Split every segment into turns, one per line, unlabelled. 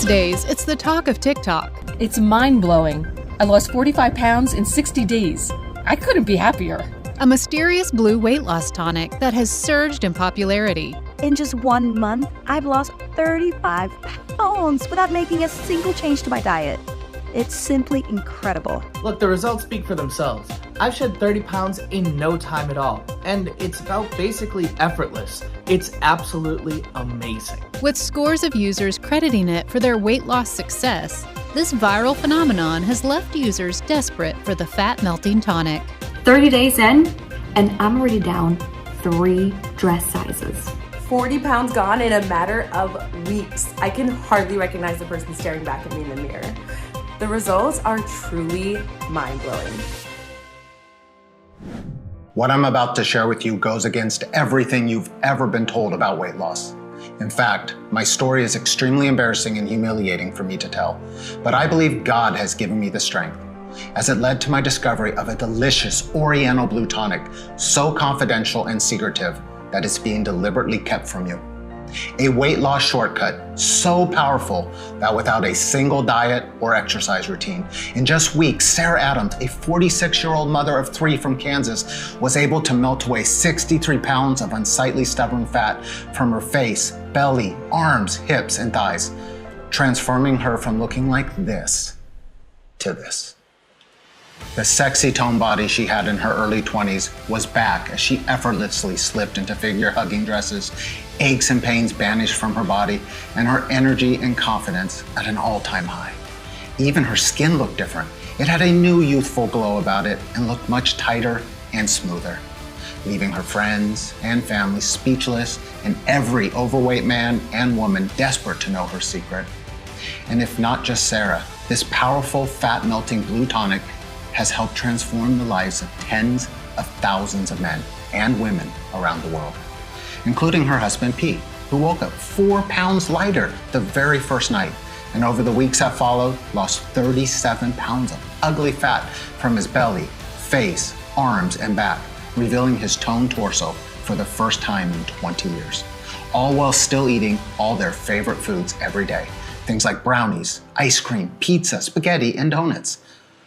These days, it's the talk of TikTok.
It's mind-blowing. I lost 45 pounds in 60 days. I couldn't be happier.
A mysterious blue weight loss tonic that has surged in popularity.
In just 1 month, I've lost 35 pounds without making a single change to my diet. It's simply incredible.
Look, the results speak for themselves. I've shed 30 pounds in no time at all, and it's felt basically effortless. It's absolutely amazing.
With scores of users crediting it for their weight loss success, this viral phenomenon has left users desperate for the fat-melting tonic.
30 days in, and I'm already down 3 dress sizes.
40 pounds gone in a matter of weeks. I can hardly recognize the person staring back at me in the mirror. The results are truly mind-blowing.
What I'm about to share with you goes against everything you've ever been told about weight loss. In fact, my story is extremely embarrassing and humiliating for me to tell, but I believe God has given me the strength, as it led to my discovery of a delicious Oriental blue tonic, so confidential and secretive that it's being deliberately kept from you. A weight loss shortcut so powerful that without a single diet or exercise routine, in just weeks, Sarah Adams, a 46-year-old mother of 3 from Kansas, was able to melt away 63 pounds of unsightly stubborn fat from her face, belly, arms, hips, and thighs, transforming her from looking like this to this. The sexy toned body she had in her early 20s was back as she effortlessly slipped into figure-hugging dresses, aches and pains banished from her body, and her energy and confidence at an all-time high. Even her skin looked different. It had a new youthful glow about it and looked much tighter and smoother, leaving her friends and family speechless and every overweight man and woman desperate to know her secret. And if not just Sarah, this powerful fat-melting blue tonic has helped transform the lives of tens of thousands of men and women around the world, including her husband, Pete, who woke up 4 pounds lighter the very first night, and over the weeks that followed, lost 37 pounds of ugly fat from his belly, face, arms, and back, revealing his toned torso for the first time in 20 years, all while still eating all their favorite foods every day. Things like brownies, ice cream, pizza, spaghetti, and donuts.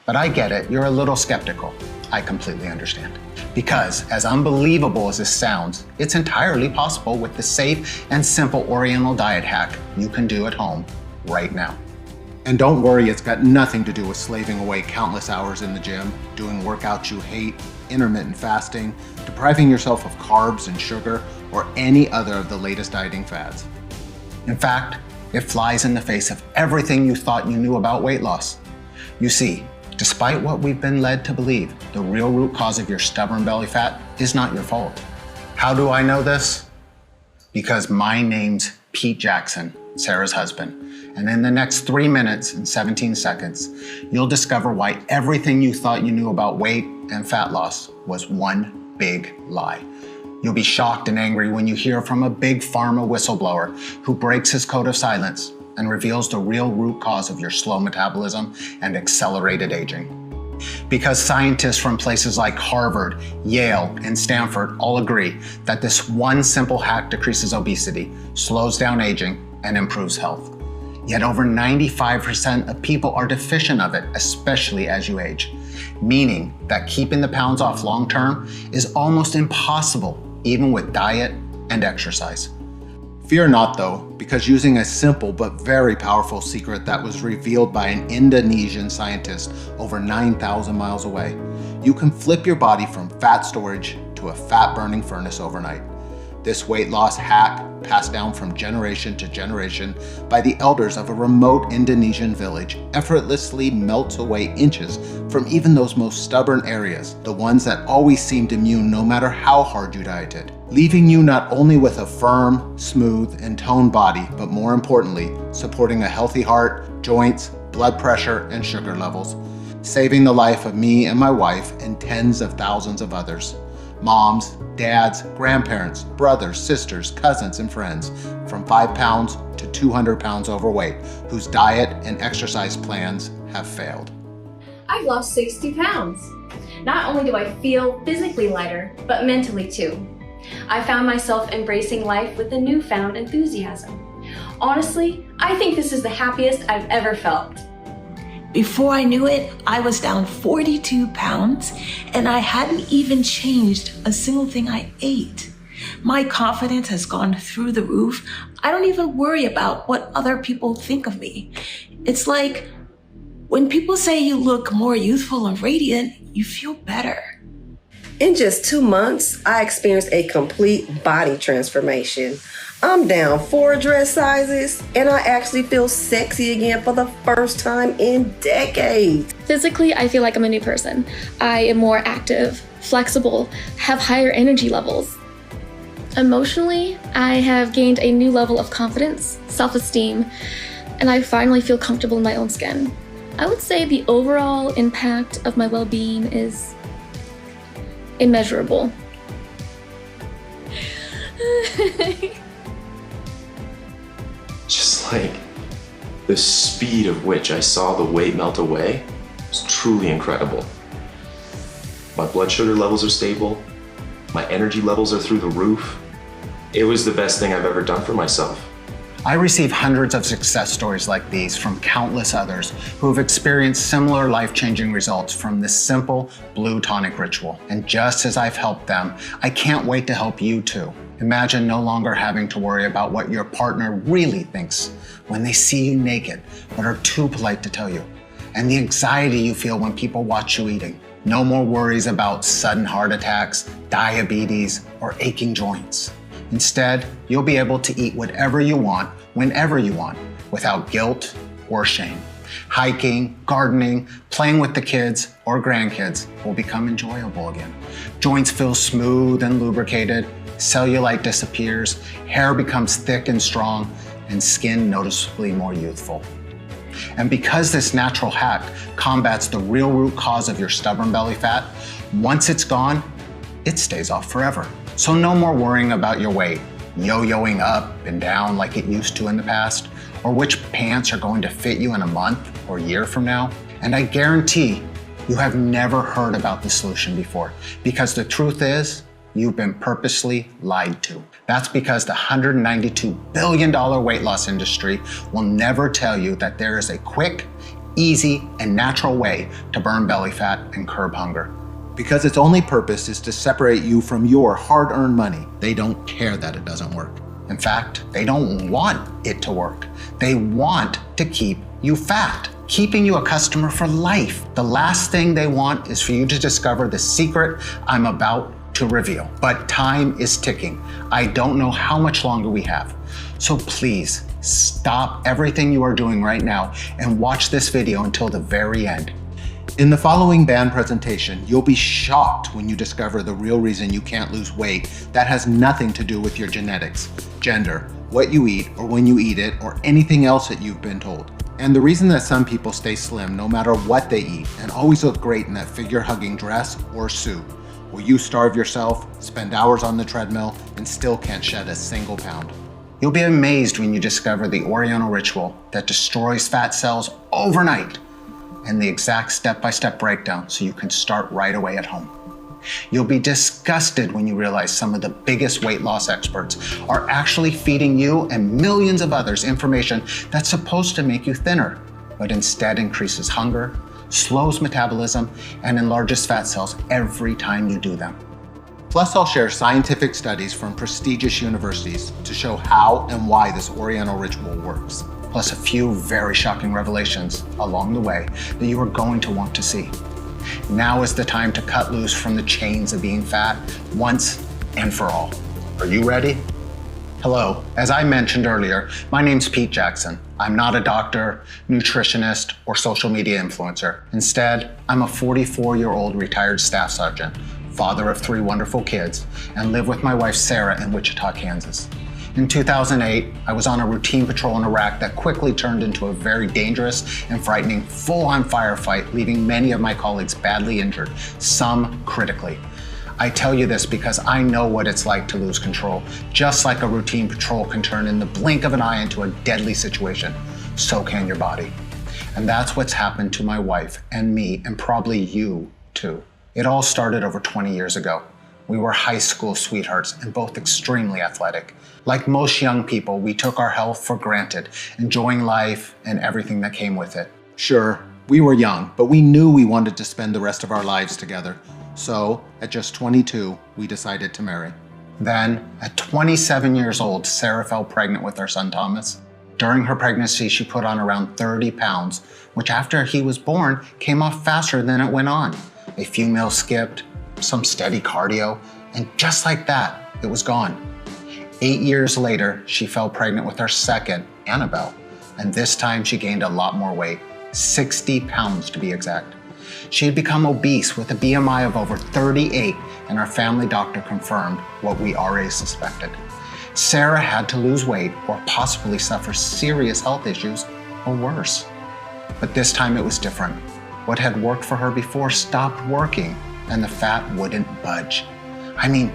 But I get it, you're a little skeptical. I completely understand. Because as unbelievable as this sounds, it's entirely possible with the safe and simple Oriental diet hack you can do at home right now. And don't worry, it's got nothing to do with slaving away countless hours in the gym, doing workouts you hate, intermittent fasting, depriving yourself of carbs and sugar, or any other of the latest dieting fads. In fact, it flies in the face of everything you thought you knew about weight loss. You see, despite what we've been led to believe, the real root cause of your stubborn belly fat is not your fault. How do I know this? Because my name's Pete Jackson, Sarah's husband. And in the next 3 minutes and 17 seconds, you'll discover why everything you thought you knew about weight and fat loss was one big lie. You'll be shocked and angry when you hear from a big pharma whistleblower who breaks his code of silence and reveals the real root cause of your slow metabolism and accelerated aging. Because scientists from places like Harvard, Yale, and Stanford all agree that this one simple hack decreases obesity, slows down aging, and improves health. Yet over 95% of people are deficient of it, especially as you age, meaning that keeping the pounds off long-term is almost impossible, even with diet and exercise. Fear not though, because using a simple but very powerful secret that was revealed by an Indonesian scientist over 9,000 miles away, you can flip your body from fat storage to a fat-burning furnace overnight. This weight loss hack, passed down from generation to generation by the elders of a remote Indonesian village, effortlessly melts away inches from even those most stubborn areas, the ones that always seemed immune no matter how hard you dieted, leaving you not only with a firm, smooth, and toned body, but more importantly, supporting a healthy heart, joints, blood pressure, and sugar levels, saving the life of me and my wife and tens of thousands of others. Moms, dads, grandparents, brothers, sisters, cousins, and friends from 5 pounds to 200 pounds overweight whose diet and exercise plans have failed.
I've lost 60 pounds. Not only do I feel physically lighter, but mentally too. I found myself embracing life with a newfound enthusiasm. Honestly, I think this is the happiest I've ever felt.
Before I knew it, I was down 42 pounds and I hadn't even changed a single thing I ate. My confidence has gone through the roof. I don't even worry about what other people think of me. It's like when people say you look more youthful and radiant, you feel better.
In just 2 months, I experienced a complete body transformation. I'm down 4 dress sizes, and I actually feel sexy again for the first time in decades.
Physically, I feel like I'm a new person. I am more active, flexible, have higher energy levels. Emotionally, I have gained a new level of confidence, self-esteem, and I finally feel comfortable in my own skin. I would say the overall impact of my well-being is immeasurable.
Just like the speed of which I saw the weight melt away was truly incredible. My blood sugar levels are stable. My energy levels are through the roof. It was the best thing I've ever done for myself.
I receive hundreds of success stories like these from countless others who have experienced similar life-changing results from this simple blue tonic ritual. And just as I've helped them, I can't wait to help you too. Imagine no longer having to worry about what your partner really thinks when they see you naked, but are too polite to tell you. And the anxiety you feel when people watch you eating. No more worries about sudden heart attacks, diabetes, or aching joints. Instead, you'll be able to eat whatever you want, whenever you want, without guilt or shame. Hiking, gardening, playing with the kids or grandkids will become enjoyable again. Joints feel smooth and lubricated, cellulite disappears, hair becomes thick and strong, and skin noticeably more youthful. And because this natural hack combats the real root cause of your stubborn belly fat, once it's gone, it stays off forever. So no more worrying about your weight, yo-yoing up and down like it used to in the past, or which pants are going to fit you in a month or year from now. And I guarantee you have never heard about this solution before, because the truth is, you've been purposely lied to. That's because the $192 billion weight loss industry will never tell you that there is a quick, easy, and natural way to burn belly fat and curb hunger.
Because its only purpose is to separate you from your hard-earned money.
They don't care that it doesn't work. In fact, they don't want it to work. They want to keep you fat, keeping you a customer for life. The last thing they want is for you to discover the secret I'm about to reveal. But time is ticking. I don't know how much longer we have. So please stop everything you are doing right now and watch this video until the very end.
In the following band presentation, you'll be shocked when you discover the real reason you can't lose weight that has nothing to do with your genetics, gender, what you eat, or when you eat it, or anything else that you've been told. And the reason that some people stay slim no matter what they eat and always look great in that figure-hugging dress or suit, while you starve yourself, spend hours on the treadmill, and still can't shed a single pound.
You'll be amazed when you discover the Oriental ritual that destroys fat cells overnight, and the exact step-by-step breakdown so you can start right away at home. You'll be disgusted when you realize some of the biggest weight loss experts are actually feeding you and millions of others information that's supposed to make you thinner, but instead increases hunger, slows metabolism, and enlarges fat cells every time you do them.
Plus, I'll share scientific studies from prestigious universities to show how and why this Oriental ritual works.
Plus a few very shocking revelations along the way that you are going to want to see. Now is the time to cut loose from the chains of being fat once and for all. Are you ready? Hello, as I mentioned earlier, my name's Pete Jackson. I'm not a doctor, nutritionist, or social media influencer. Instead, I'm a 44-year-old retired staff sergeant, father of 3 wonderful kids, and live with my wife Sarah in Wichita, Kansas. In 2008, I was on a routine patrol in Iraq that quickly turned into a very dangerous and frightening full-on firefight, leaving many of my colleagues badly injured, some critically. I tell you this because I know what it's like to lose control. Just like a routine patrol can turn in the blink of an eye into a deadly situation, so can your body. And that's what's happened to my wife and me, and probably you too. It all started over 20 years ago. We were high school sweethearts and both extremely athletic. Like most young people, we took our health for granted, enjoying life and everything that came with it.
Sure, we were young, but we knew we wanted to spend the rest of our lives together. So, at just 22, we decided to marry.
Then, at 27 years old, Sarah fell pregnant with our son Thomas. During her pregnancy, she put on around 30 pounds, which after he was born, came off faster than it went on. A few meals skipped, some steady cardio, and just like that, it was gone. 8 years later, she fell pregnant with our second, Annabelle, and this time she gained a lot more weight, 60 pounds to be exact. She had become obese with a BMI of over 38, and our family doctor confirmed what we already suspected. Sarah had to lose weight or possibly suffer serious health issues or worse. But this time it was different. What had worked for her before stopped working, and the fat wouldn't budge. I mean,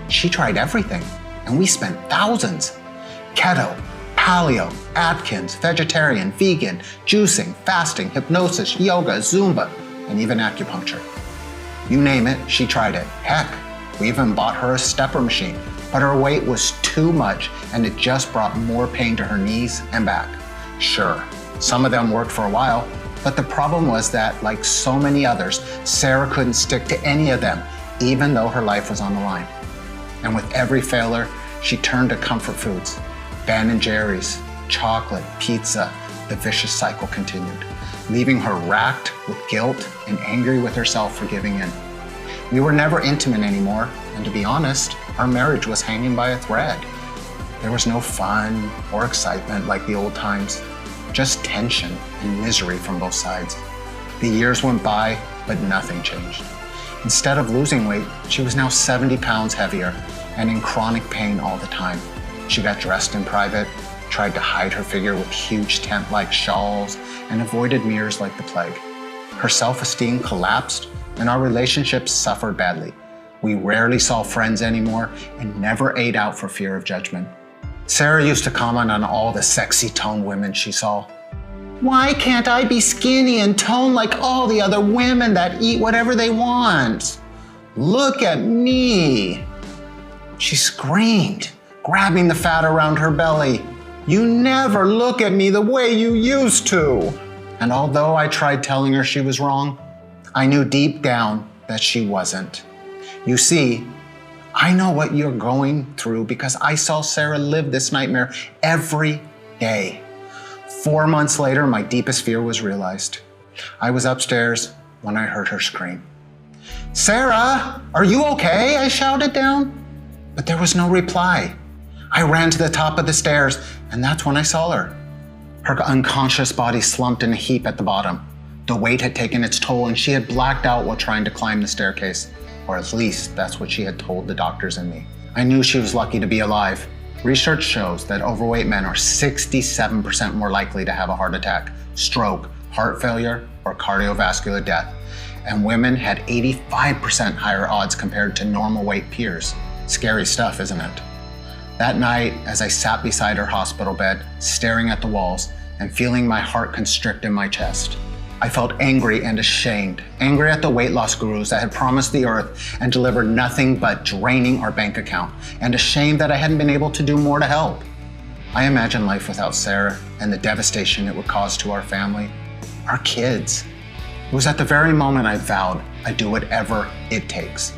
she tried everything, and we spent thousands. Keto, paleo, Atkins, vegetarian, vegan, juicing, fasting, hypnosis, yoga, Zumba, and even acupuncture. You name it, she tried it. Heck, we even bought her a stepper machine, but her weight was too much and it just brought more pain to her knees and back. Sure, some of them worked for a while, but the problem was that, like so many others, Sarah couldn't stick to any of them, even though her life was on the line. And with every failure, she turned to comfort foods. Ben & Jerry's, chocolate, pizza, the vicious cycle continued, leaving her racked with guilt and angry with herself for giving in. We were never intimate anymore, and to be honest, our marriage was hanging by a thread. There was no fun or excitement like the old times, just tension and misery from both sides. The years went by, but nothing changed. Instead of losing weight, she was now 70 pounds heavier and in chronic pain all the time. She got dressed in private, tried to hide her figure with huge tent-like shawls, and avoided mirrors like the plague. Her self-esteem collapsed, and our relationships suffered badly. We rarely saw friends anymore and never ate out for fear of judgment. Sarah used to comment on all the sexy toned women she saw. Why can't I be skinny and toned like all the other women that eat whatever they want? Look at me. She screamed, grabbing the fat around her belly. You never look at me the way you used to. And although I tried telling her she was wrong, I knew deep down that she wasn't. You see, I know what you're going through because I saw Sarah live this nightmare every day. 4 months later, my deepest fear was realized. I was upstairs when I heard her scream. Sarah, are you okay? I shouted down. But there was no reply. I ran to the top of the stairs, and that's when I saw her. Her unconscious body slumped in a heap at the bottom. The weight had taken its toll, and she had blacked out while trying to climb the staircase. Or at least that's what she had told the doctors and me. I knew she was lucky to be alive. Research shows that overweight men are 67% more likely to have a heart attack, stroke, heart failure, or cardiovascular death. And women had 85% higher odds compared to normal weight peers. Scary stuff, isn't it? That night, as I sat beside her hospital bed, staring at the walls and feeling my heart constrict in my chest, I felt angry and ashamed, angry at the weight loss gurus that had promised the earth and delivered nothing but draining our bank account, and ashamed that I hadn't been able to do more to help. I imagined life without Sarah and the devastation it would cause to our family, our kids. It was at the very moment I vowed I'd do whatever it takes.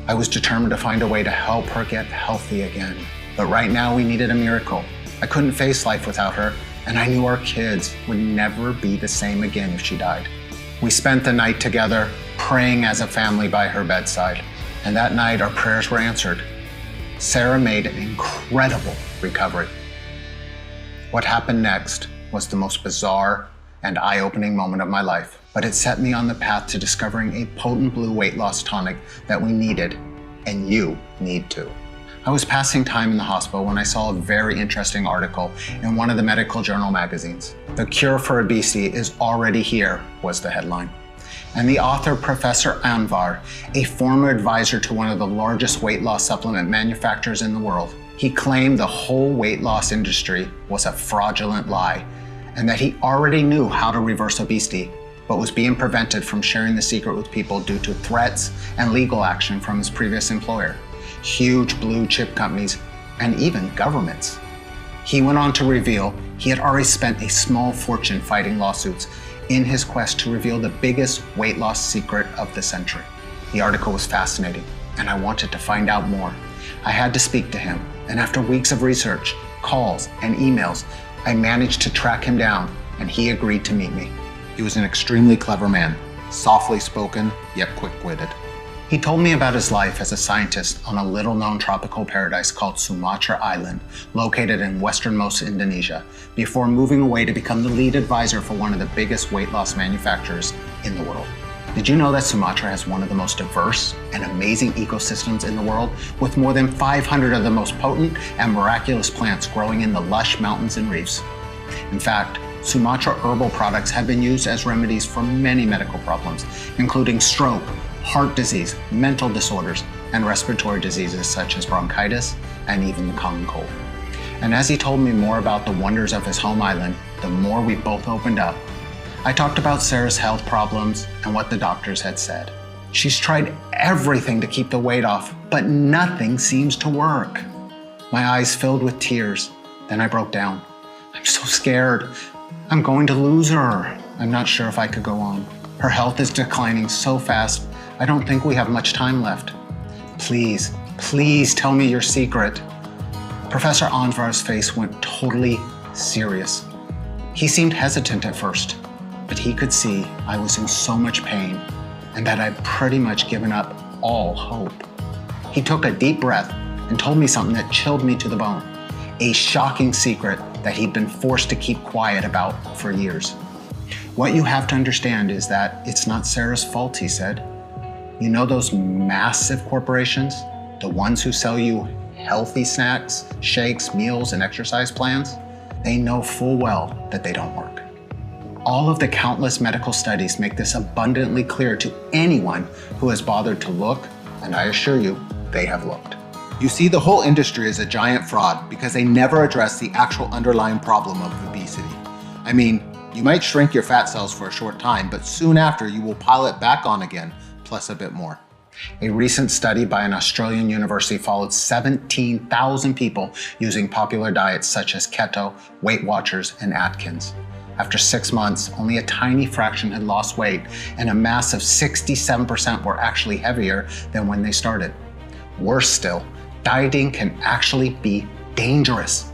I was determined to find a way to help her get healthy again. But right now we needed a miracle. I couldn't face life without her, and I knew our kids would never be the same again if she died. We spent the night together, praying as a family by her bedside. And that night our prayers were answered. Sarah made an incredible recovery. What happened next was the most bizarre and eye-opening moment of my life, but it set me on the path to discovering a potent blue weight loss tonic that we needed, and you need too. I was passing time in the hospital when I saw a very interesting article in one of the medical journal magazines. The cure for obesity is already here, was the headline. And the author, Professor Anvar, a former advisor to one of the largest weight loss supplement manufacturers in the world, he claimed the whole weight loss industry was a fraudulent lie, and that he already knew how to reverse obesity. but was being prevented from sharing the secret with people due to threats and legal action from his previous employer, huge blue chip companies, and even governments. He went on to reveal he had already spent a small fortune fighting lawsuits in his quest to reveal the biggest weight loss secret of the century. The article was fascinating, and I wanted to find out more. I had to speak to him, and after weeks of research, calls, and emails, I managed to track him down, and he agreed to meet me.
He was an extremely clever man, softly spoken, yet quick-witted.
He told me about his life as a scientist on a little-known tropical paradise called Sumatra Island, located in westernmost Indonesia, before moving away to become the lead advisor for one of the biggest weight loss manufacturers in the world. Did you know that Sumatra has one of the most diverse and amazing ecosystems in the world, with more than 500 of the most potent and miraculous plants growing in the lush mountains and reefs? In fact, Sumatra herbal products have been used as remedies for many medical problems, including stroke, heart disease, mental disorders, and respiratory diseases such as bronchitis and even the common cold. And as he told me more about the wonders of his home island, the more we both opened up. I talked about Sarah's health problems and what the doctors had said. She's tried everything to keep the weight off, but nothing seems to work. My eyes filled with tears. Then I broke down. I'm so scared. I'm going to lose her. I'm not sure if I could go on. Her health is declining so fast, I don't think we have much time left. Please, please tell me your secret. Professor Anvar's face went totally serious. He seemed hesitant at first, but he could see I was in so much pain and that I'd pretty much given up all hope. He took a deep breath and told me something that chilled me to the bone, a shocking secret that he'd been forced to keep quiet about for years. What you have to understand is that it's not Sarah's fault, he said. You know those massive corporations, the ones who sell you healthy snacks, shakes, meals, and exercise plans? They know full well that they don't work. All of the countless medical studies make this abundantly clear to anyone who has bothered to look, and I assure you, they have looked.
You see, the whole industry is a giant fraud because they never address the actual underlying problem of obesity. I mean, you might shrink your fat cells for a short time, but soon after you will pile it back on again, plus a bit more.
A recent study by an Australian university followed 17,000 people using popular diets such as keto, Weight Watchers, and Atkins. After 6 months, only a tiny fraction had lost weight, and a massive 67% were actually heavier than when they started. Worse still, dieting can actually be dangerous,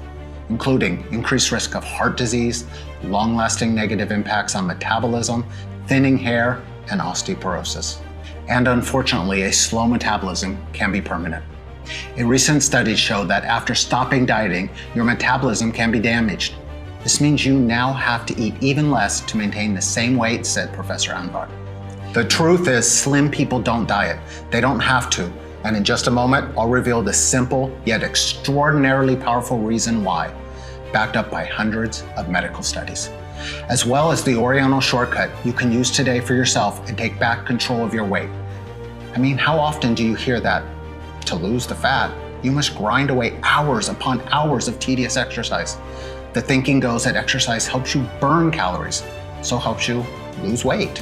including increased risk of heart disease, long-lasting negative impacts on metabolism, thinning hair, and osteoporosis. And unfortunately, a slow metabolism can be permanent. A recent study showed that after stopping dieting, your metabolism can be damaged. This means you now have to eat even less to maintain the same weight, said Professor Anvar. The truth is, slim people don't diet. They don't have to. And in just a moment, I'll reveal the simple yet extraordinarily powerful reason why, backed up by hundreds of medical studies. As well as the Oriental shortcut you can use today for yourself and take back control of your weight. I mean, how often do you hear that? To lose the fat, you must grind away hours upon hours of tedious exercise. The thinking goes that exercise helps you burn calories, so helps you lose weight.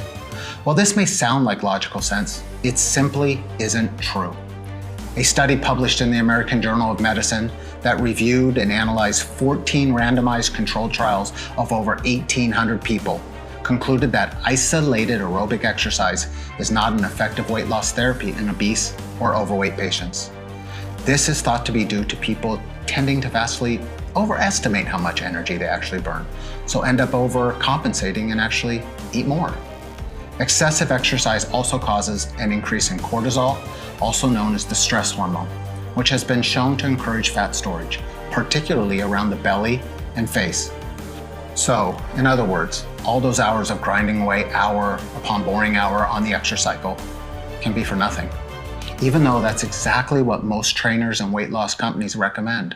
While this may sound like logical sense, it simply isn't true. A study published in the American Journal of Medicine that reviewed and analyzed 14 randomized controlled trials of over 1,800 people concluded that isolated aerobic exercise is not an effective weight loss therapy in obese or overweight patients. This is thought to be due to people tending to vastly overestimate how much energy they actually burn, so end up overcompensating and actually eat more. Excessive exercise also causes an increase in cortisol, also known as the stress hormone, which has been shown to encourage fat storage, particularly around the belly and face. So, in other words, all those hours of grinding away hour upon boring hour on the exercise cycle can be for nothing, even though that's exactly what most trainers and weight loss companies recommend.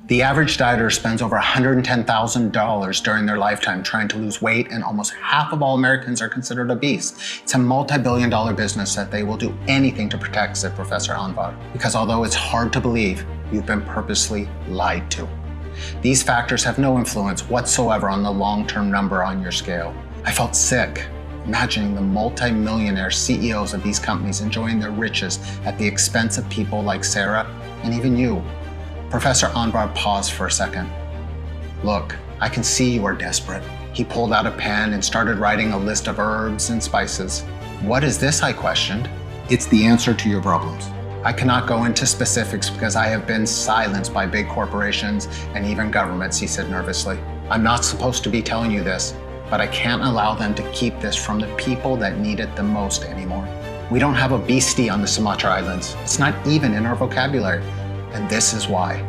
The average dieter spends over $110,000 during their lifetime trying to lose weight, and almost half of all Americans are considered obese. It's a multi-billion-dollar business that they will do anything to protect, said Professor Anvar, because although it's hard to believe, you've been purposely lied to. These factors have no influence whatsoever on the long-term number on your scale. I felt sick. imagining the multi-millionaire CEOs of these companies enjoying their riches at the expense of people like Sarah and even you. Professor Anvar paused for a second. Look, I can see you are desperate. He pulled out a pen and started writing a list of herbs and spices. What is this? I questioned.
It's the answer to your problems.
I cannot go into specifics because I have been silenced by big corporations and even governments, he said nervously. I'm not supposed to be telling you this, but I can't allow them to keep this from the people that need it the most anymore. We don't have obesity on the Sumatra Islands. It's not even in our vocabulary. And this is why.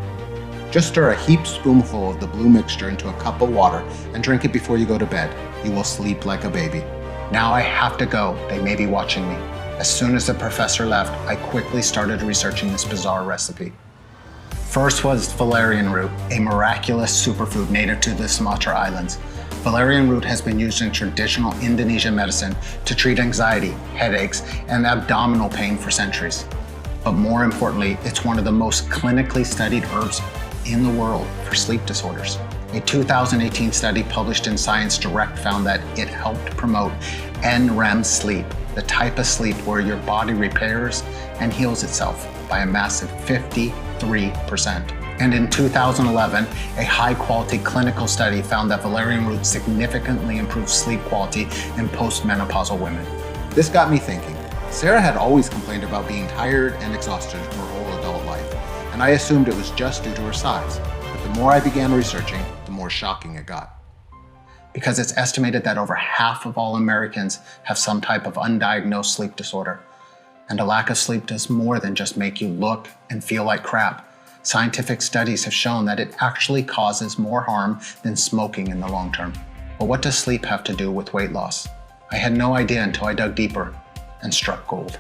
Just stir a heaped spoonful of the blue mixture into a cup of water and drink it before you go to bed. You will sleep like a baby.
Now I have to go. They may be watching me. As soon as the professor left, I quickly started researching this bizarre recipe. First was valerian root, a miraculous superfood native to the Sumatra Islands. Valerian root has been used in traditional Indonesian medicine to treat anxiety, headaches, and abdominal pain for centuries. But more importantly, it's one of the most clinically studied herbs in the world for sleep disorders. A 2018 study published in Science Direct found that it helped promote NREM sleep, the type of sleep where your body repairs and heals itself by a massive 53%. And in 2011, a high-quality clinical study found that valerian root significantly improved sleep quality in postmenopausal women.
This got me thinking. Sarah had always complained about being tired and exhausted her whole adult life, and I assumed it was just due to her size. But the more I began researching, the more shocking it got.
Because it's estimated that over half of all Americans have some type of undiagnosed sleep disorder. And a lack of sleep does more than just make you look and feel like crap. Scientific studies have shown that it actually causes more harm than smoking in the long term. But what does sleep have to do with weight loss? I had no idea until I dug deeper and struck gold.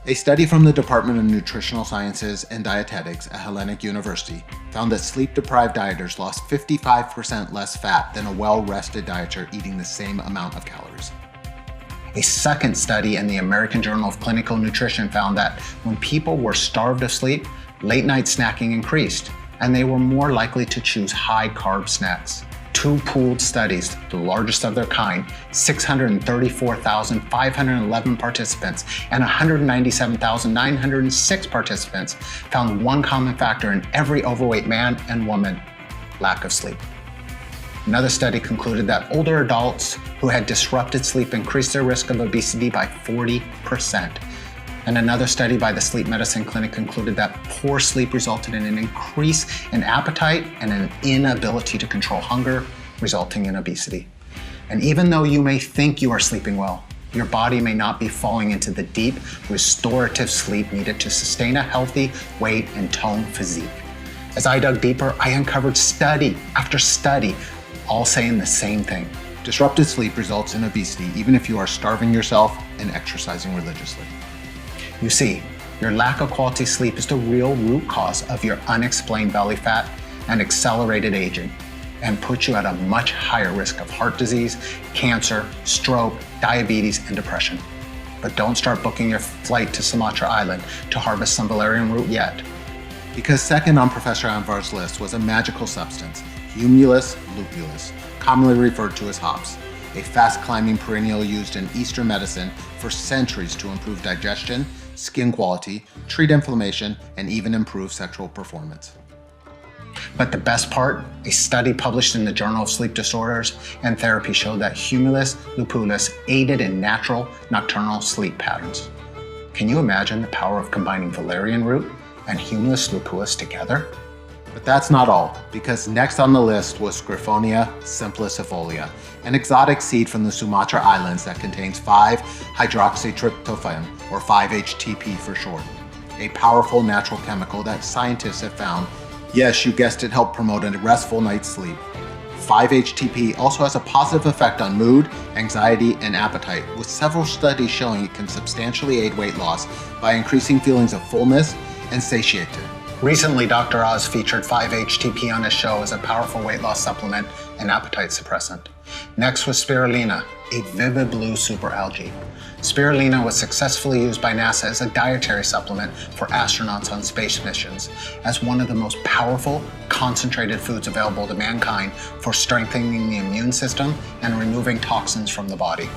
A study from the Department of Nutritional Sciences and Dietetics at Hellenic University found that sleep-deprived dieters lost 55% less fat than a well-rested dieter eating the same amount of calories. A second study in the American Journal of Clinical Nutrition found that when people were starved of sleep, late-night snacking increased, and they were more likely to choose high-carb snacks. Two pooled studies, the largest of their kind, 634,511 participants and 197,906 participants, found one common factor in every overweight man and woman: lack of sleep. Another study concluded that older adults who had disrupted sleep increased their risk of obesity by 40%. And another study by the Sleep Medicine Clinic concluded that poor sleep resulted in an increase in appetite and an inability to control hunger, resulting in obesity. And even though you may think you are sleeping well, your body may not be falling into the deep, restorative sleep needed to sustain a healthy weight and toned physique. As I dug deeper, I uncovered study after study, all saying the same thing. Disrupted sleep results in obesity even if you are starving yourself and exercising religiously.
You see, your lack of quality sleep is the real root cause of your unexplained belly fat and accelerated aging, and puts you at a much higher risk of heart disease, cancer, stroke, diabetes, and depression. But don't start booking your flight to Sumatra Island to harvest some valerian root yet.
Because second on Professor Anvar's list was a magical substance, Humulus lupulus, commonly referred to as hops, a fast-climbing perennial used in Eastern medicine for centuries to improve digestion, skin quality, treat inflammation, and even improve sexual performance.
But the best part, a study published in the Journal of Sleep Disorders and Therapy showed that Humulus lupulus aided in natural nocturnal sleep patterns. Can you imagine the power of combining valerian root and Humulus lupulus together?
But that's not all, because next on the list was Griffonia simplicifolia, an exotic seed from the Sumatra Islands that contains 5-hydroxytryptophan, or 5-HTP for short, a powerful natural chemical that scientists have found, yes, you guessed it, help promote a restful night's sleep. 5-HTP also has a positive effect on mood, anxiety, and appetite, with several studies showing it can substantially aid weight loss by increasing feelings of fullness and satiety.
Recently, Dr. Oz featured 5-HTP on his show as a powerful weight loss supplement and appetite suppressant. Next was spirulina, a vivid blue superalgae. Spirulina was successfully used by NASA as a dietary supplement for astronauts on space missions, as one of the most powerful, concentrated foods available to mankind for strengthening the immune system and removing toxins from the body.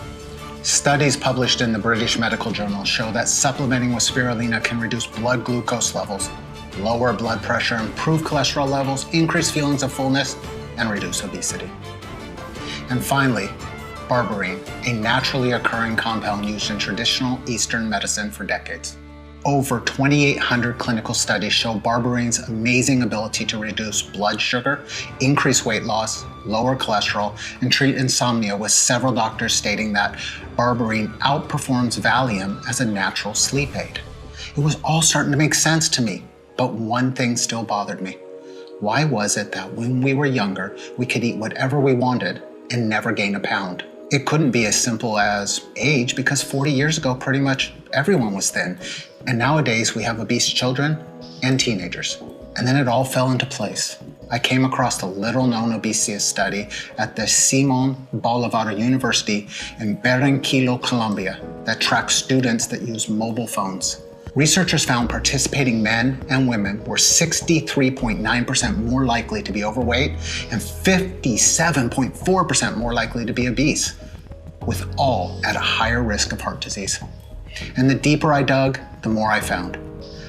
Studies published in the British Medical Journal show that supplementing with spirulina can reduce blood glucose levels, lower blood pressure, improve cholesterol levels, increase feelings of fullness, and reduce obesity. And finally, berberine, a naturally occurring compound used in traditional Eastern medicine for decades. Over 2,800 clinical studies show berberine's amazing ability to reduce blood sugar, increase weight loss, lower cholesterol, and treat insomnia, with several doctors stating that berberine outperforms Valium as a natural sleep aid. It was all starting to make sense to me, but one thing still bothered me. Why was it that when we were younger, we could eat whatever we wanted and never gain a pound? It couldn't be as simple as age, because 40 years ago, pretty much everyone was thin. And nowadays we have obese children and teenagers. And then it all fell into place. I came across a little-known obesity study at the Simon Bolivar University in Barranquilla, Colombia, that tracks students that use mobile phones. Researchers found participating men and women were 63.9% more likely to be overweight and 57.4% more likely to be obese, with all at a higher risk of heart disease. And the deeper I dug, the more I found.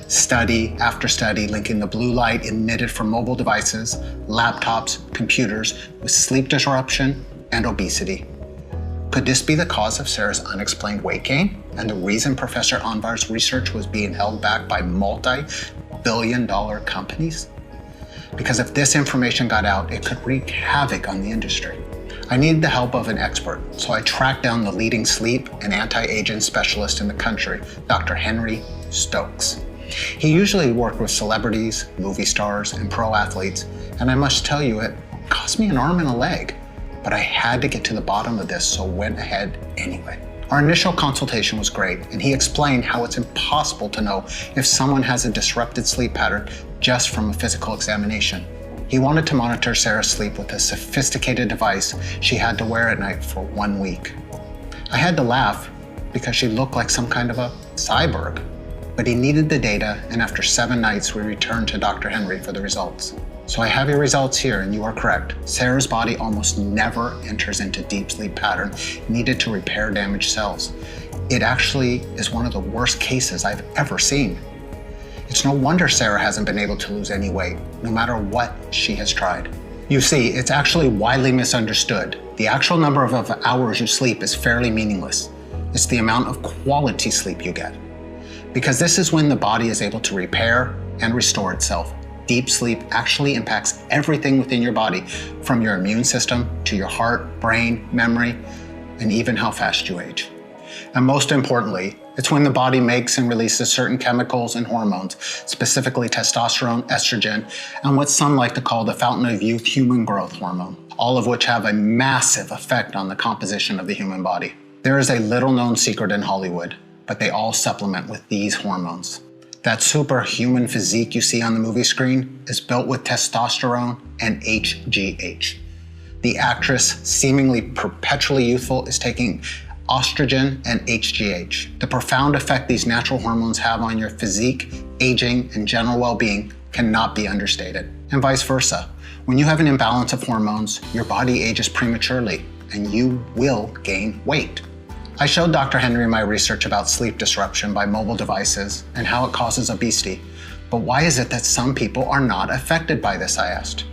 Study after study linking the blue light emitted from mobile devices, laptops, computers with sleep disruption and obesity. Could this be the cause of Sarah's unexplained weight gain and the reason Professor Anvar's research was being held back by multi-billion-dollar companies? Because if this information got out, it could wreak havoc on the industry. I needed the help of an expert, so I tracked down the leading sleep and anti-aging specialist in the country, Dr. Henry Stokes. He usually worked with celebrities, movie stars, and pro athletes, and I must tell you, it cost me an arm and a leg. But I had to get to the bottom of this, so went ahead anyway. Our initial consultation was great, and he explained how it's impossible to know if someone has a disrupted sleep pattern just from a physical examination. He wanted to monitor Sarah's sleep with a sophisticated device she had to wear at night for 1 week. I had to laugh because she looked like some kind of a cyborg. But he needed the data, and after 7 nights, we returned to Dr. Henry for the results. So I have your results here, and you are correct. Sarah's body almost never enters into deep sleep pattern needed to repair damaged cells. It actually is one of the worst cases I've ever seen. It's no wonder Sarah hasn't been able to lose any weight, no matter what she has tried. You see, it's actually widely misunderstood. The actual number of hours you sleep is fairly meaningless. It's the amount of quality sleep you get. Because this is when the body is able to repair and restore itself. Deep sleep actually impacts everything within your body, from your immune system to your heart, brain, memory, and even how fast you age. And most importantly, it's when the body makes and releases certain chemicals and hormones, specifically testosterone, estrogen, and what some like to call the fountain of youth human growth hormone, all of which have a massive effect on the composition of the human body. There is a little-known secret in Hollywood, but they all supplement with these hormones. That superhuman physique you see on the movie screen is built with testosterone and HGH. The actress, seemingly perpetually youthful, is taking estrogen and HGH. The profound effect these natural hormones have on your physique, aging, and general well-being cannot be understated. And vice versa. When you have an imbalance of hormones, your body ages prematurely, and you will gain weight. I showed Dr. Henry my research about sleep disruption by mobile devices and how it causes obesity. But why is it that some people are not affected by this, I asked.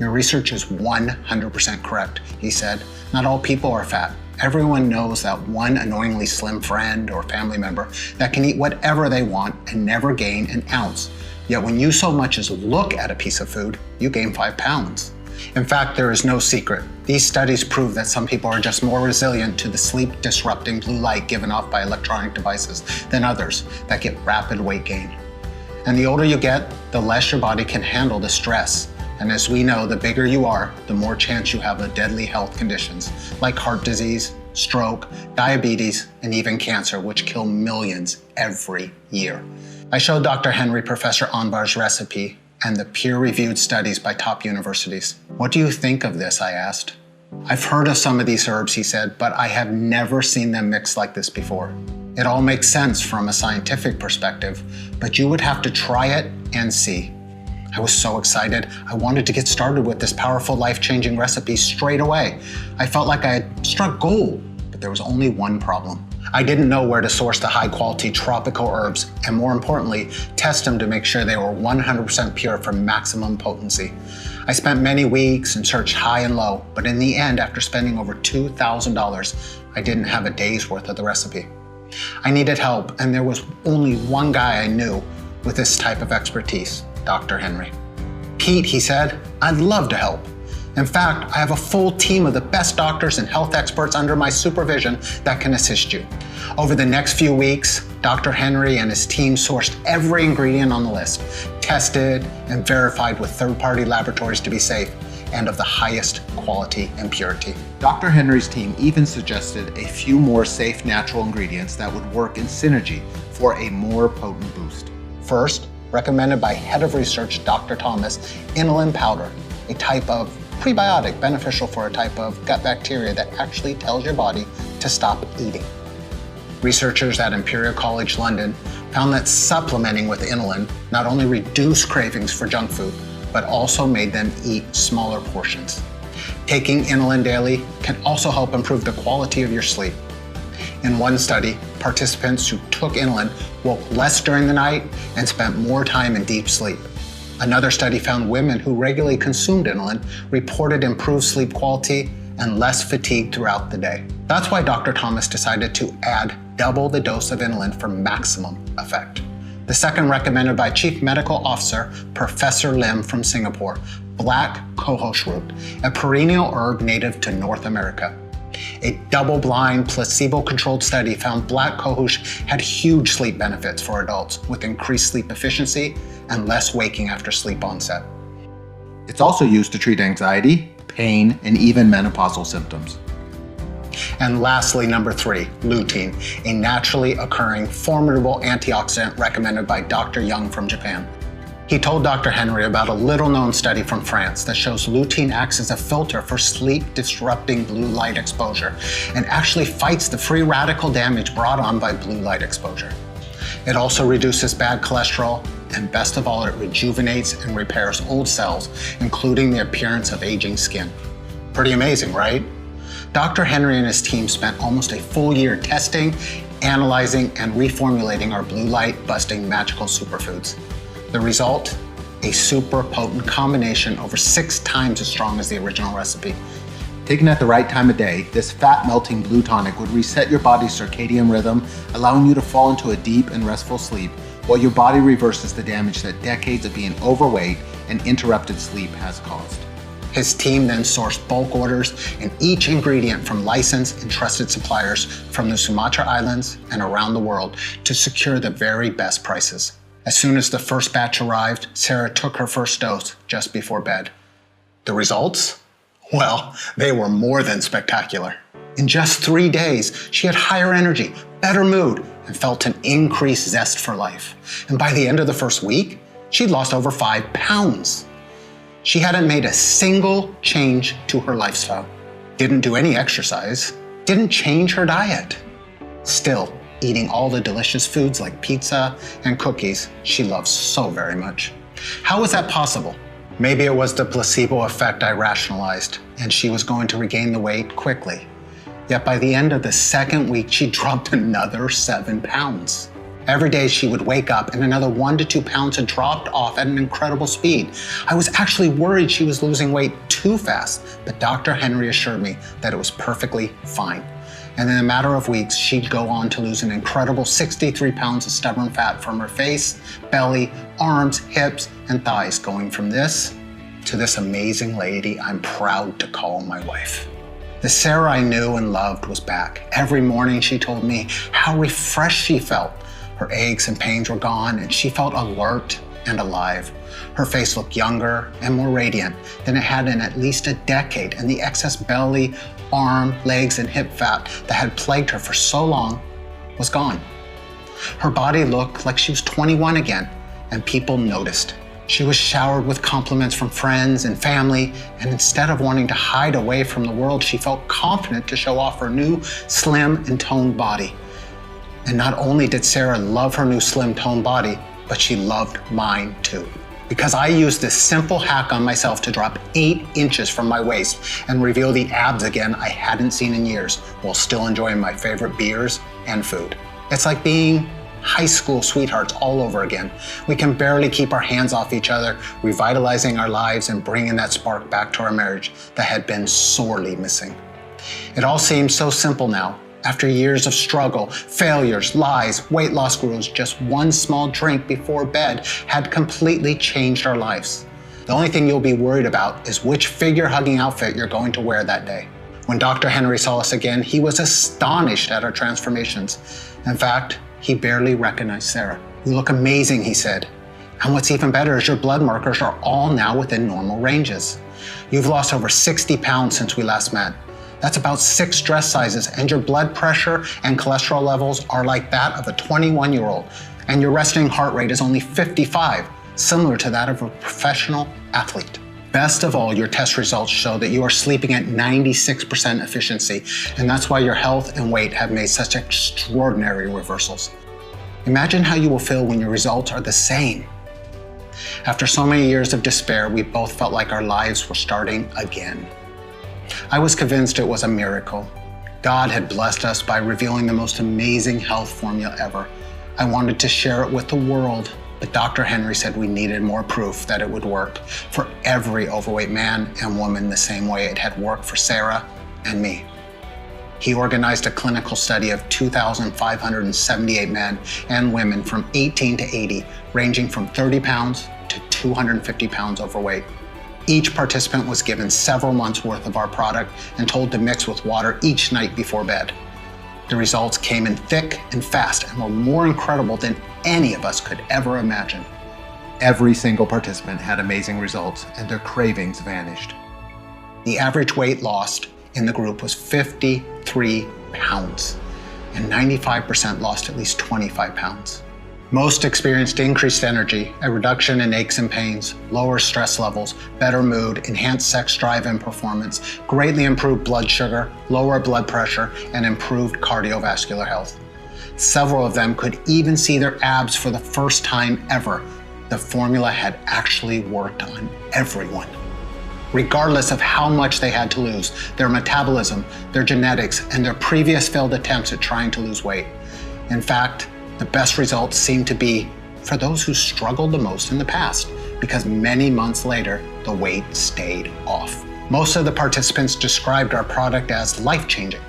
Your research is 100% correct, he said. Not all people are fat. Everyone knows that one annoyingly slim friend or family member that can eat whatever they want and never gain an ounce. Yet when you so much as look at a piece of food, you gain 5 pounds. In fact, there is no secret. These studies prove that some people are just more resilient to the sleep-disrupting blue light given off by electronic devices than others that get rapid weight gain. And the older you get, the less your body can handle the stress. And as we know, the bigger you are, the more chance you have of deadly health conditions like heart disease, stroke, diabetes, and even cancer, which kill millions every year. I showed Dr. Henry Professor Anvar's recipe and the peer-reviewed studies by top universities. What do you think of this, I asked. I've heard of some of these herbs, he said, but I have never seen them mixed like this before. It all makes sense from a scientific perspective, but you would have to try it and see. I was so excited. I wanted to get started with this powerful, life-changing recipe straight away. I felt like I had struck gold, but but there was only one problem. I didn't know where to source the high-quality tropical herbs, and more importantly, test them to make sure they were 100% pure for maximum potency. I spent many weeks and searched high and low, but in the end, after spending over $2,000, I didn't have a day's worth of the recipe. I needed help, and there was only one guy I knew with this type of expertise, Dr. Henry. "Pete," he said, "I'd love to help. In fact, I have a full team of the best doctors and health experts under my supervision that can assist you." Over the next few weeks, Dr. Henry and his team sourced every ingredient on the list, tested and verified with third-party laboratories to be safe and of the highest quality and purity.
Dr. Henry's team even suggested a few more safe natural ingredients that would work in synergy for a more potent boost.
First, recommended by head of research Dr. Thomas, inulin powder, a type of prebiotic beneficial for a type of gut bacteria that actually tells your body to stop eating. Researchers at Imperial College London found that supplementing with inulin not only reduced cravings for junk food, but also made them eat smaller portions. Taking inulin daily can also help improve the quality of your sleep. In one study, participants who took inulin woke less during the night and spent more time in deep sleep. Another study found women who regularly consumed inulin reported improved sleep quality and less fatigue throughout the day. That's why Dr. Thomas decided to add double the dose of inulin for maximum effect. The second, recommended by Chief Medical Officer Professor Lim from Singapore, black cohosh root, a perennial herb native to North America. A double-blind, placebo-controlled study found black cohosh had huge sleep benefits for adults with increased sleep efficiency and less waking after sleep onset.
It's also used to treat anxiety, pain, and even menopausal symptoms.
And lastly, number 3, lutein, a naturally occurring formidable antioxidant recommended by Dr. Young from Japan. He told Dr. Henry about a little-known study from France that shows lutein acts as a filter for sleep-disrupting blue light exposure and actually fights the free radical damage brought on by blue light exposure. It also reduces bad cholesterol, and best of all, it rejuvenates and repairs old cells, including the appearance of aging skin. Pretty amazing, right? Dr. Henry and his team spent almost a full year testing, analyzing, and reformulating our blue light-busting magical superfoods. The result? A super potent combination over 6 times as strong as the original recipe.
Taken at the right time of day, this fat-melting blue tonic would reset your body's circadian rhythm, allowing you to fall into a deep and restful sleep, while your body reverses the damage that decades of being overweight and interrupted sleep has caused.
His team then sourced bulk orders and each ingredient from licensed and trusted suppliers from the Sumatra Islands and around the world to secure the very best prices. As soon as the first batch arrived, Sarah took her first dose just before bed. The results? Well, they were more than spectacular. In just 3 days, she had higher energy, better mood, and felt an increased zest for life. And by the end of the first week, she'd lost over 5 pounds. She hadn't made a single change to her lifestyle, didn't do any exercise, didn't change her diet. Still, eating all the delicious foods like pizza and cookies she loves so very much. How was that possible? Maybe it was the placebo effect I rationalized, and she was going to regain the weight quickly. Yet by the end of the second week, she dropped another 7 pounds. Every day she would wake up and another 1 to 2 pounds had dropped off at an incredible speed. I was actually worried she was losing weight too fast, but Dr. Henry assured me that it was perfectly fine. And in a matter of weeks, she'd go on to lose an incredible 63 pounds of stubborn fat from her face, belly, arms, hips, and thighs, going from this to this amazing lady I'm proud to call my wife. The Sarah I knew and loved was back. Every morning she told me how refreshed she felt. Her aches and pains were gone, and she felt alert and alive. Her face looked younger and more radiant than it had in at least a decade, and the excess belly, arm, legs, and hip fat that had plagued her for so long was gone. Her body looked like she was 21 again, and people noticed. She was showered with compliments from friends and family, and instead of wanting to hide away from the world, she felt confident to show off her new slim and toned body. And not only did Sarah love her new slim toned body, but she loved mine too. Because I used this simple hack on myself to drop 8 inches from my waist and reveal the abs again I hadn't seen in years while still enjoying my favorite beers and food. It's like being high school sweethearts all over again. We can barely keep our hands off each other, revitalizing our lives and bringing that spark back to our marriage that had been sorely missing. It all seems so simple now. After years of struggle, failures, lies, weight loss gurus, just one small drink before bed had completely changed our lives. The only thing you'll be worried about is which figure-hugging outfit you're going to wear that day. When Dr. Henry saw us again, he was astonished at our transformations. In fact, he barely recognized Sarah. "You look amazing," he said. "And what's even better is your blood markers are all now within normal ranges. You've lost over 60 pounds since we last met. That's about 6 dress sizes, and your blood pressure and cholesterol levels are like that of a 21-year-old, and your resting heart rate is only 55, similar to that of a professional athlete. Best of all, your test results show that you are sleeping at 96% efficiency, and that's why your health and weight have made such extraordinary reversals. Imagine how you will feel when your results are the same." After so many years of despair, we both felt like our lives were starting again. I was convinced it was a miracle. God had blessed us by revealing the most amazing health formula ever. I wanted to share it with the world, but Dr. Henry said we needed more proof that it would work for every overweight man and woman the same way it had worked for Sarah and me. He organized a clinical study of 2,578 men and women from 18 to 80, ranging from 30 pounds to 250 pounds overweight. Each participant was given several months' worth of our product and told to mix with water each night before bed. The results came in thick and fast and were more incredible than any of us could ever imagine.
Every single participant had amazing results, and their cravings vanished.
The average weight lost in the group was 53 pounds, and 95% lost at least 25 pounds. Most experienced increased energy, a reduction in aches and pains, lower stress levels, better mood, enhanced sex drive and performance, greatly improved blood sugar, lower blood pressure, and improved cardiovascular health. Several of them could even see their abs for the first time ever. The formula had actually worked on everyone. Regardless of how much they had to lose, their metabolism, their genetics, and their previous failed attempts at trying to lose weight. In fact, the best results seem to be for those who struggled the most in the past, because many months later, the weight stayed off. Most of the participants described our product as life-changing.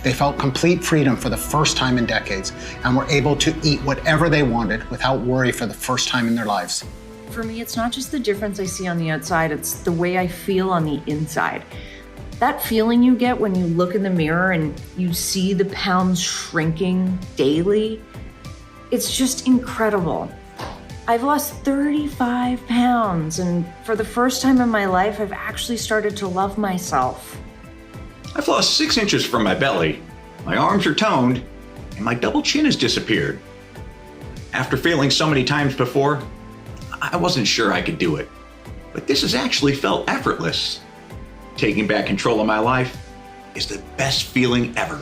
They felt complete freedom for the first time in decades and were able to eat whatever they wanted without worry for the first time in their lives.
For me, it's not just the difference I see on the outside, it's the way I feel on the inside. That feeling you get when you look in the mirror and you see the pounds shrinking daily, it's just incredible. I've lost 35 pounds, and for the first time in my life, I've actually started to love myself.
I've lost 6 inches from my belly, my arms are toned, and my double chin has disappeared. After failing so many times before, I wasn't sure I could do it, but this has actually felt effortless. Taking back control of my life is the best feeling ever.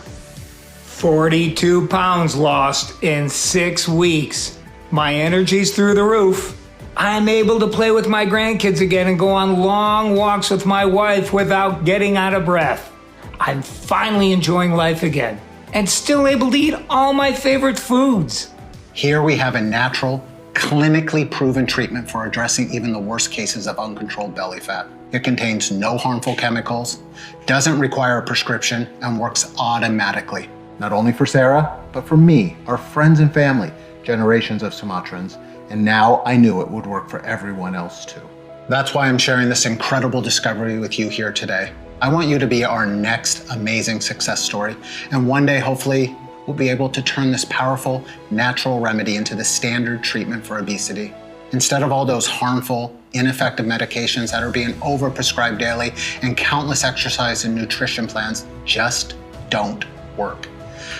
42 pounds lost in 6 weeks. My energy's through the roof. I'm able to play with my grandkids again and go on long walks with my wife without getting out of breath. I'm finally enjoying life again and still able to eat all my favorite foods.
Here we have a natural, clinically proven treatment for addressing even the worst cases of uncontrolled belly fat. It contains no harmful chemicals, doesn't require a prescription, and works automatically.
Not only for Sarah, but for me, our friends and family, generations of Sumatrans, and now I knew it would work for everyone else too.
That's why I'm sharing this incredible discovery with you here today. I want you to be our next amazing success story, and one day, hopefully, we'll be able to turn this powerful, natural remedy into the standard treatment for obesity. Instead of all those harmful, ineffective medications that are being overprescribed daily and countless exercise and nutrition plans just don't work.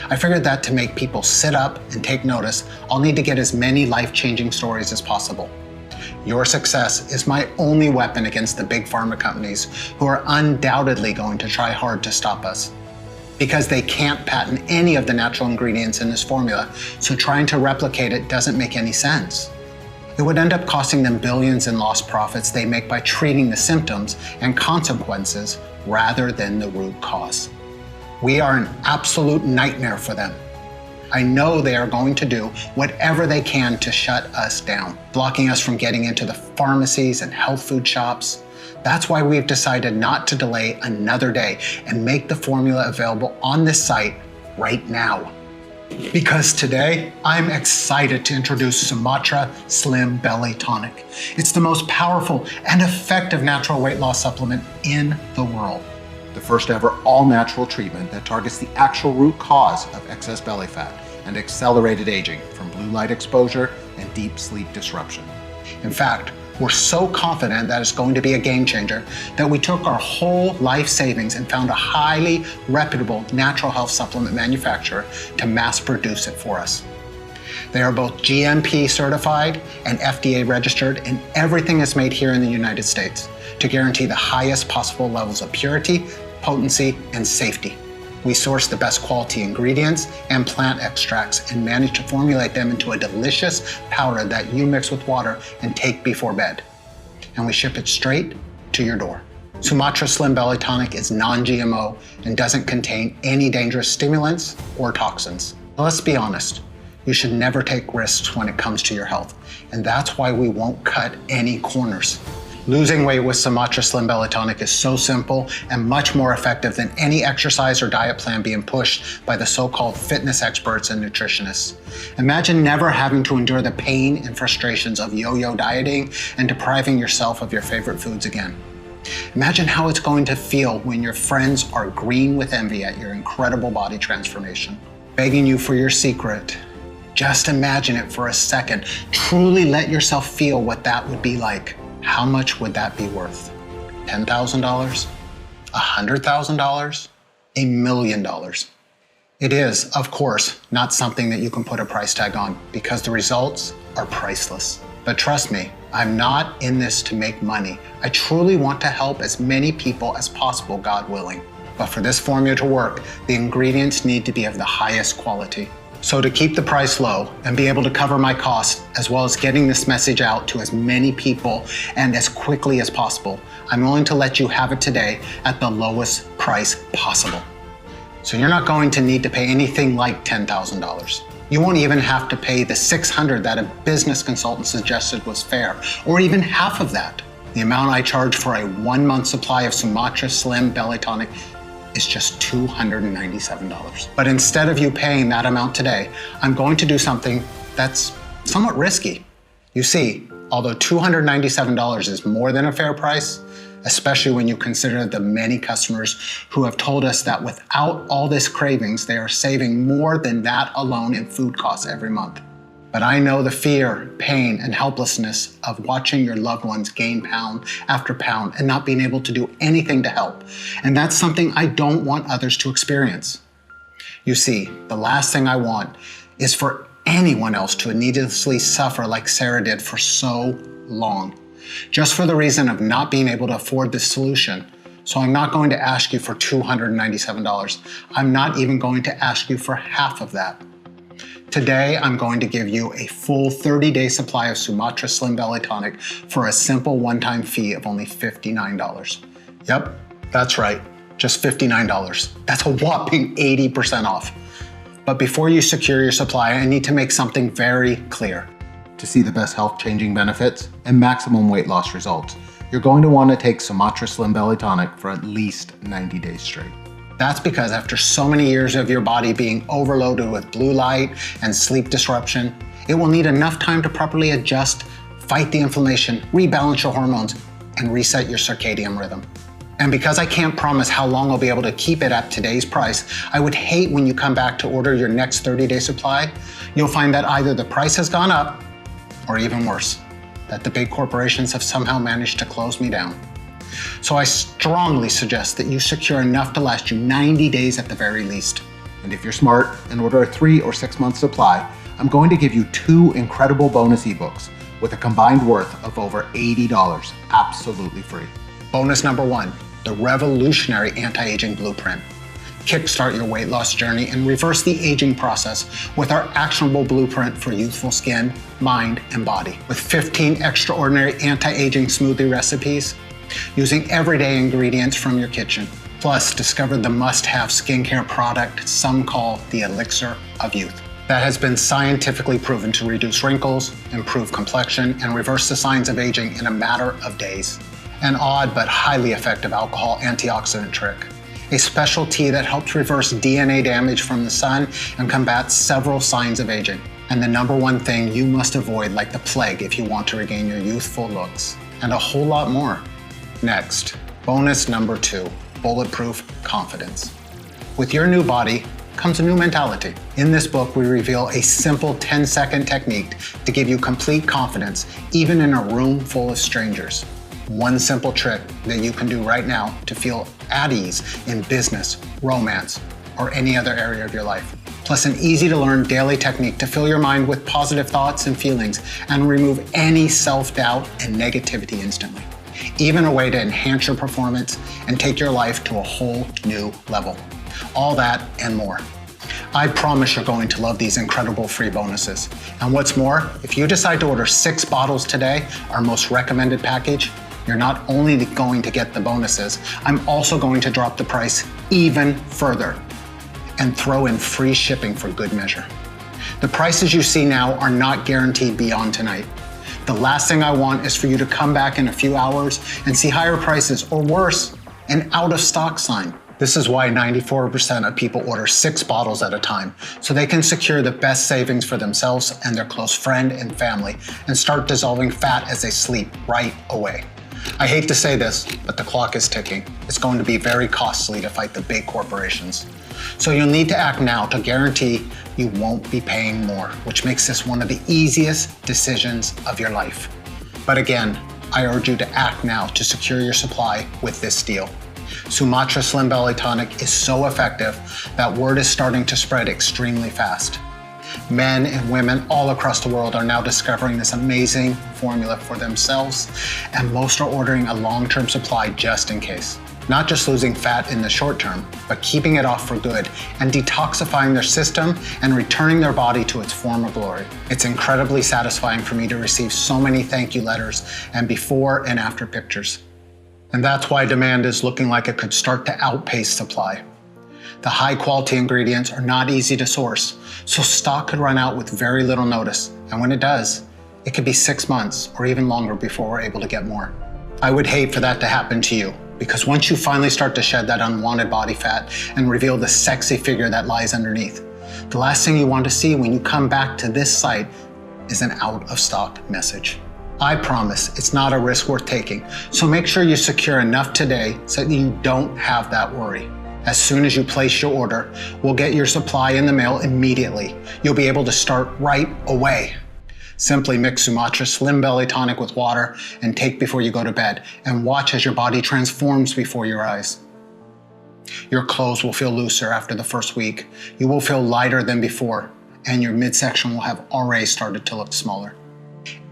I figured that to make people sit up and take notice, I'll need to get as many life-changing stories as possible. Your success is my only weapon against the big pharma companies who are undoubtedly going to try hard to stop us. Because they can't patent any of the natural ingredients in this formula, so trying to replicate it doesn't make any sense. It would end up costing them billions in lost profits they make by treating the symptoms and consequences rather than the root cause. We are an absolute nightmare for them. I know they are going to do whatever they can to shut us down, blocking us from getting into the pharmacies and health food shops. That's why we've decided not to delay another day and make the formula available on this site right now. Because today, I'm excited to introduce Sumatra Slim Belly Tonic. It's the most powerful and effective natural weight loss supplement in the world.
The first ever all-natural treatment that targets the actual root cause of excess belly fat and accelerated aging from blue light exposure and deep sleep disruption.
In fact, we're so confident that it's going to be a game changer that we took our whole life savings and found a highly reputable natural health supplement manufacturer to mass produce it for us. They are both GMP certified and FDA registered, and everything is made here in the United States to guarantee the highest possible levels of purity, potency, and safety. We source the best quality ingredients and plant extracts and manage to formulate them into a delicious powder that you mix with water and take before bed. And we ship it straight to your door. Sumatra Slim Belly Tonic is non-GMO and doesn't contain any dangerous stimulants or toxins. Let's be honest, you should never take risks when it comes to your health, and that's why we won't cut any corners. Losing weight with Sumatra Slim Belly Tonic is so simple and much more effective than any exercise or diet plan being pushed by the so-called fitness experts and nutritionists. Imagine never having to endure the pain and frustrations of yo-yo dieting and depriving yourself of your favorite foods again. Imagine how it's going to feel when your friends are green with envy at your incredible body transformation, begging you for your secret. Just imagine it for a second. Truly let yourself feel what that would be like. How much would that be worth? $10,000? $100,000? $1 million? It is, of course, not something that you can put a price tag on because the results are priceless. But trust me, I'm not in this to make money. I truly want to help as many people as possible, God willing. But for this formula to work, the ingredients need to be of the highest quality. So to keep the price low and be able to cover my costs, as well as getting this message out to as many people and as quickly as possible, I'm willing to let you have it today at the lowest price possible. So you're not going to need to pay anything like $10,000. You won't even have to pay the $600 that a business consultant suggested was fair, or even half of that. The amount I charge for a 1-month supply of Sumatra Slim Belly Tonic is just $297. But instead of you paying that amount today, I'm going to do something that's somewhat risky. You see, although $297 is more than a fair price, especially when you consider the many customers who have told us that without all this cravings, they are saving more than that alone in food costs every month. But I know the fear, pain, and helplessness of watching your loved ones gain pound after pound and not being able to do anything to help. And that's something I don't want others to experience. You see, the last thing I want is for anyone else to needlessly suffer like Sarah did for so long, just for the reason of not being able to afford this solution. So I'm not going to ask you for $297. I'm not even going to ask you for half of that. Today, I'm going to give you a full 30-day supply of Sumatra Slim Belly Tonic for a simple one-time fee of only $59. Yep, that's right, just $59. That's a whopping 80% off. But before you secure your supply, I need to make something very clear.
To see the best health-changing benefits and maximum weight loss results, you're going to want to take Sumatra Slim Belly Tonic for at least 90 days straight.
That's because after so many years of your body being overloaded with blue light and sleep disruption, it will need enough time to properly adjust, fight the inflammation, rebalance your hormones, and reset your circadian rhythm. And because I can't promise how long I'll be able to keep it at today's price, I would hate when you come back to order your next 30-day supply, you'll find that either the price has gone up, or even worse, that the big corporations have somehow managed to close me down. So I strongly suggest that you secure enough to last you 90 days at the very least.
And if you're smart and order a 3 or 6 month supply, I'm going to give you 2 incredible bonus ebooks with a combined worth of over $80, absolutely free.
Bonus number 1, the revolutionary anti-aging blueprint. kickstart your weight loss journey and reverse the aging process with our actionable blueprint for youthful skin, mind, and body. With 15 extraordinary anti-aging smoothie recipes using everyday ingredients from your kitchen. Plus, discover the must-have skincare product some call the elixir of youth. That has been scientifically proven to reduce wrinkles, improve complexion, and reverse the signs of aging in a matter of days. An odd but highly effective alcohol antioxidant trick. A special tea that helps reverse DNA damage from the sun and combats several signs of aging. And the number one thing you must avoid like the plague if you want to regain your youthful looks. And a whole lot more. Next, bonus number 2, bulletproof confidence. With your new body comes a new mentality. In this book, we reveal a simple 10-second technique to give you complete confidence, even in a room full of strangers. One simple trick that you can do right now to feel at ease in business, romance, or any other area of your life. Plus an easy to learn daily technique to fill your mind with positive thoughts and feelings and remove any self-doubt and negativity instantly. Even a way to enhance your performance and take your life to a whole new level. All that and more. I promise you're going to love these incredible free bonuses. And what's more, if you decide to order 6 bottles today, our most recommended package, you're not only going to get the bonuses, I'm also going to drop the price even further and throw in free shipping for good measure. The prices you see now are not guaranteed beyond tonight. The last thing I want is for you to come back in a few hours and see higher prices, or worse, an out of stock sign. This is why 94% of people order 6 bottles at a time, so they can secure the best savings for themselves and their close friend and family and start dissolving fat as they sleep right away. I hate to say this, but the clock is ticking. It's going to be very costly to fight the big corporations. So you'll need to act now to guarantee you won't be paying more, which makes this one of the easiest decisions of your life. But again, I urge you to act now to secure your supply with this deal. Sumatra Slim Belly Tonic is so effective that word is starting to spread extremely fast. Men and women all across the world are now discovering this amazing formula for themselves, and most are ordering a long-term supply just in case. Not just losing fat in the short term, but keeping it off for good and detoxifying their system and returning their body to its former glory. It's incredibly satisfying for me to receive so many thank you letters and before and after pictures. And that's why demand is looking like it could start to outpace supply. The high quality ingredients are not easy to source, so stock could run out with very little notice. And when it does, it could be 6 months or even longer before we're able to get more. I would hate for that to happen to you, because once you finally start to shed that unwanted body fat and reveal the sexy figure that lies underneath, the last thing you want to see when you come back to this site is an out of stock message. I promise it's not a risk worth taking, so make sure you secure enough today so that you don't have that worry. As soon as you place your order, we'll get your supply in the mail immediately. You'll be able to start right away. Simply mix Sumatra Slim Belly Tonic with water and take before you go to bed, and watch as your body transforms before your eyes. Your clothes will feel looser after the first week. You will feel lighter than before, and your midsection will have already started to look smaller.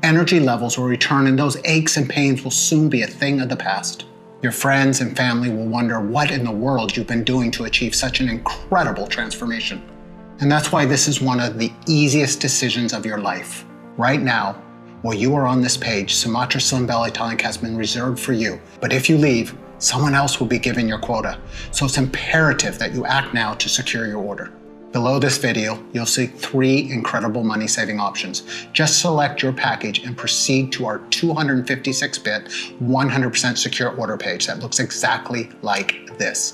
Energy levels will return, and those aches and pains will soon be a thing of the past. Your friends and family will wonder what in the world you've been doing to achieve such an incredible transformation. And that's why this is one of the easiest decisions of your life. Right now, while you are on this page, Sumatra Slim Belly Tonic has been reserved for you. But if you leave, someone else will be given your quota. So it's imperative that you act now to secure your order. Below this video, you'll see 3 incredible money-saving options. Just select your package and proceed to our 256-bit, 100% secure order page that looks exactly like this.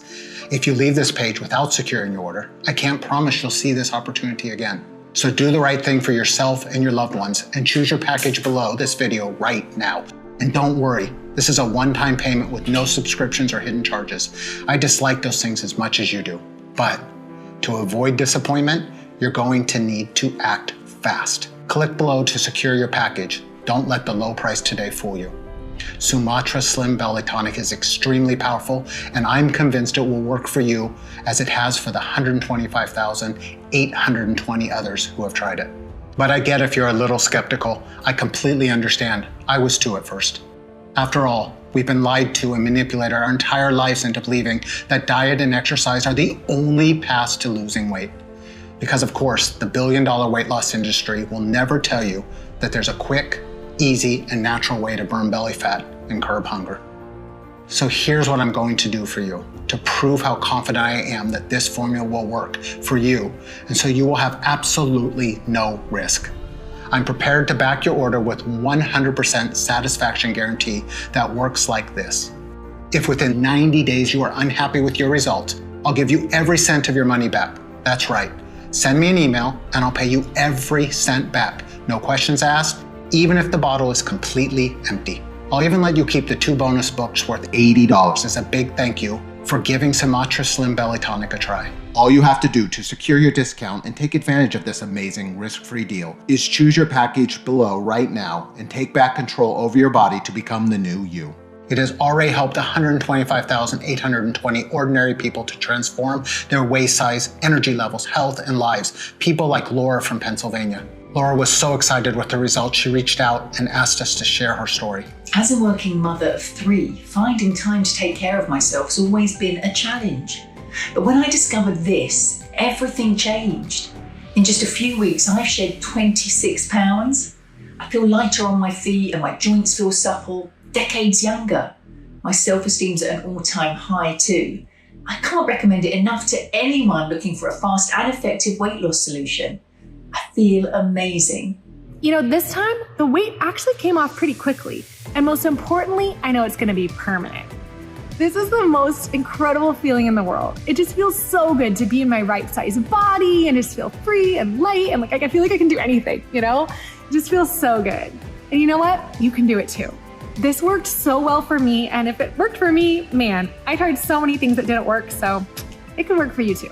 If you leave this page without securing your order, I can't promise you'll see this opportunity again. So do the right thing for yourself and your loved ones and choose your package below this video right now. And don't worry, this is a one-time payment with no subscriptions or hidden charges. I dislike those things as much as you do. But to avoid disappointment, you're going to need to act fast. Click below to secure your package. Don't let the low price today fool you. Sumatra Slim Belly Tonic is extremely powerful, and I'm convinced it will work for you as it has for the 125,820 others who have tried it. But I get if you're a little skeptical. I completely understand. I was too at first. After all, We've been lied to and manipulated our entire lives into believing that diet and exercise are the only paths to losing weight. Because of course, the billion-dollar weight loss industry will never tell you that there's a quick, easy, and natural way to burn belly fat and curb hunger. So here's what I'm going to do for you to prove how confident I am that this formula will work for you, and so you will have absolutely no risk. I'm prepared to back your order with 100% satisfaction guarantee that works like this. If within 90 days you are unhappy with your result, I'll give you every cent of your money back. That's right. Send me an email and I'll pay you every cent back. No questions asked, even if the bottle is completely empty. I'll even let you keep the 2 bonus books worth $80 as a big thank you for giving Sumatra Slim Belly Tonic a try.
All you have to do to secure your discount and take advantage of this amazing risk-free deal is choose your package below right now and take back control over your body to become the new you.
It has already helped 125,820 ordinary people to transform their waist size, energy levels, health, and lives. People like Laura from Pennsylvania. Laura was so excited with the results, she reached out and asked us to share her story.
As a working mother of 3, finding time to take care of myself has always been a challenge. But when I discovered this, everything changed. In just a few weeks, I've shed 26 pounds. I feel lighter on my feet and my joints feel supple, decades younger. My self-esteem's at an all-time high too. I can't recommend it enough to anyone looking for a fast and effective weight loss solution. I feel amazing.
You know, this time, the weight actually came off pretty quickly. And most importantly, I know it's gonna be permanent. This is the most incredible feeling in the world. It just feels so good to be in my right size body and just feel free and light and like I feel like I can do anything, you know? It just feels so good. And you know what? You can do it too. This worked so well for me, and if it worked for me, man, I tried so many things that didn't work, so it can work for you too.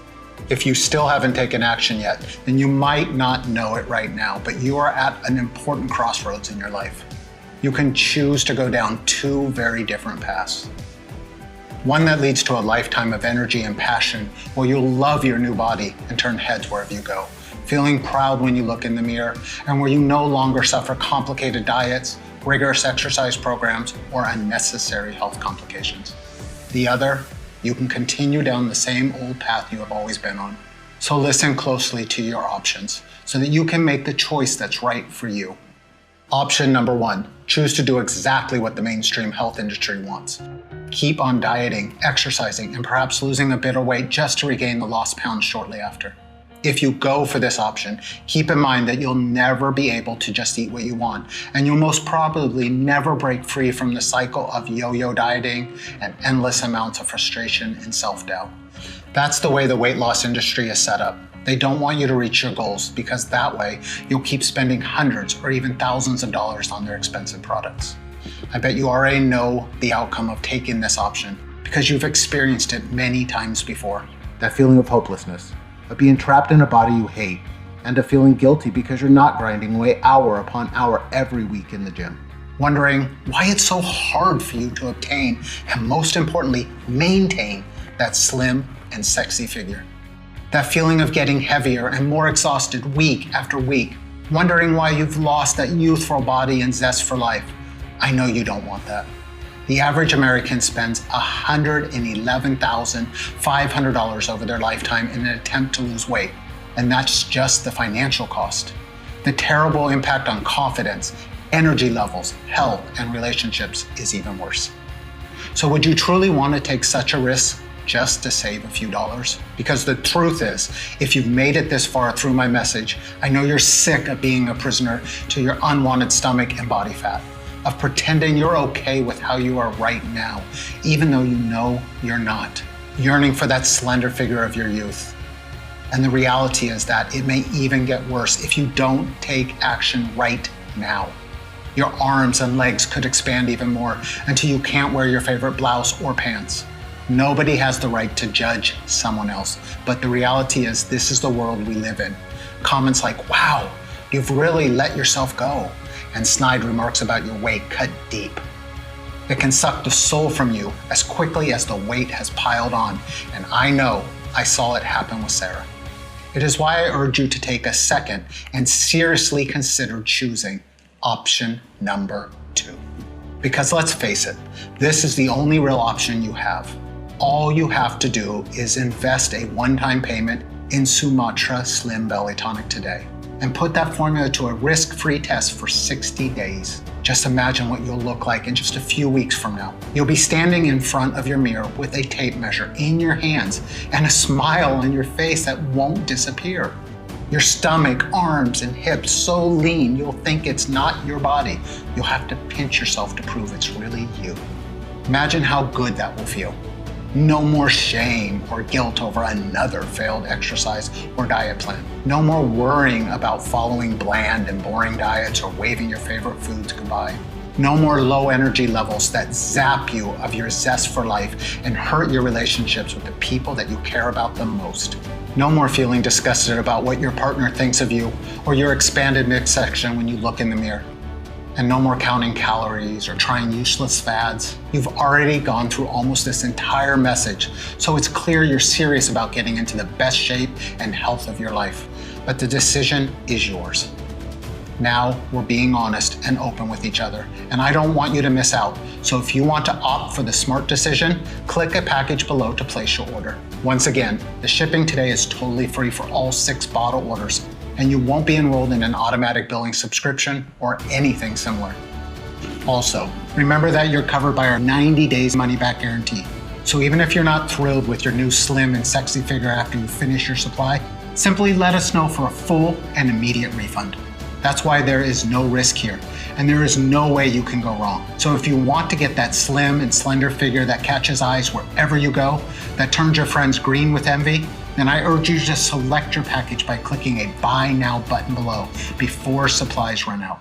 If you still haven't taken action yet, then you might not know it right now, but you are at an important crossroads in your life. You can choose to go down 2 very different paths. One that leads to a lifetime of energy and passion, where you'll love your new body and turn heads wherever you go, feeling proud when you look in the mirror, and where you no longer suffer complicated diets, rigorous exercise programs, or unnecessary health complications. The other, you can continue down the same old path you have always been on. So listen closely to your options so that you can make the choice that's right for you. Option number 1, choose to do exactly what the mainstream health industry wants. Keep on dieting, exercising, and perhaps losing a bit of weight just to regain the lost pounds shortly after. If you go for this option, keep in mind that you'll never be able to just eat what you want, and you'll most probably never break free from the cycle of yo-yo dieting and endless amounts of frustration and self-doubt. That's the way the weight loss industry is set up. They don't want you to reach your goals because that way you'll keep spending hundreds or even thousands of dollars on their expensive products. I bet you already know the outcome of taking this option because you've experienced it many times before.
That feeling of hopelessness, of being trapped in a body you hate, and of feeling guilty because you're not grinding away hour upon hour every week in the gym.
Wondering why it's so hard for you to obtain and most importantly, maintain that slim and sexy figure. That feeling of getting heavier and more exhausted week after week, wondering why you've lost that youthful body and zest for life. I know you don't want that. The average American spends $111,500 over their lifetime in an attempt to lose weight, and that's just the financial cost. The terrible impact on confidence, energy levels, health, and relationships is even worse. So would you truly want to take such a risk just to save a few dollars? Because the truth is, if you've made it this far through my message, I know you're sick of being a prisoner to your unwanted stomach and body fat, of pretending you're okay with how you are right now, even though you know you're not, yearning for that slender figure of your youth. And the reality is that it may even get worse if you don't take action right now. Your arms and legs could expand even more until you can't wear your favorite blouse or pants. Nobody has the right to judge someone else, but the reality is this is the world we live in. Comments like, wow, you've really let yourself go, and snide remarks about your weight cut deep. It can suck the soul from you as quickly as the weight has piled on, and I know I saw it happen with Sarah. It is why I urge you to take a second and seriously consider choosing option number 2. Because let's face it, this is the only real option you have. All you have to do is invest a one-time payment in Sumatra Slim Belly Tonic today and put that formula to a risk-free test for 60 days. Just imagine what you'll look like in just a few weeks from now. You'll be standing in front of your mirror with a tape measure in your hands and a smile on your face that won't disappear. Your stomach, arms, and hips so lean you'll think it's not your body. You'll have to pinch yourself to prove it's really you. Imagine how good that will feel. No more shame or guilt over another failed exercise or diet plan. No more worrying about following bland and boring diets or waving your favorite foods goodbye. No more low energy levels that zap you of your zest for life and hurt your relationships with the people that you care about the most. No more feeling disgusted about what your partner thinks of you or your expanded midsection when you look in the mirror. And no more counting calories or trying useless fads. You've already gone through almost this entire message, so it's clear you're serious about getting into the best shape and health of your life. But the decision is yours. Now we're being honest and open with each other, and I don't want you to miss out. So if you want to opt for the smart decision, click a package below to place your order. Once again, the shipping today is totally free for all 6 bottle orders, and you won't be enrolled in an automatic billing subscription or anything similar. Also, remember that you're covered by our 90 days money-back guarantee. So even if you're not thrilled with your new slim and sexy figure after you finish your supply, simply let us know for a full and immediate refund. That's why there is no risk here, and there is no way you can go wrong. So if you want to get that slim and slender figure that catches eyes wherever you go, that turns your friends green with envy, then I urge you to select your package by clicking a Buy Now button below before supplies run out.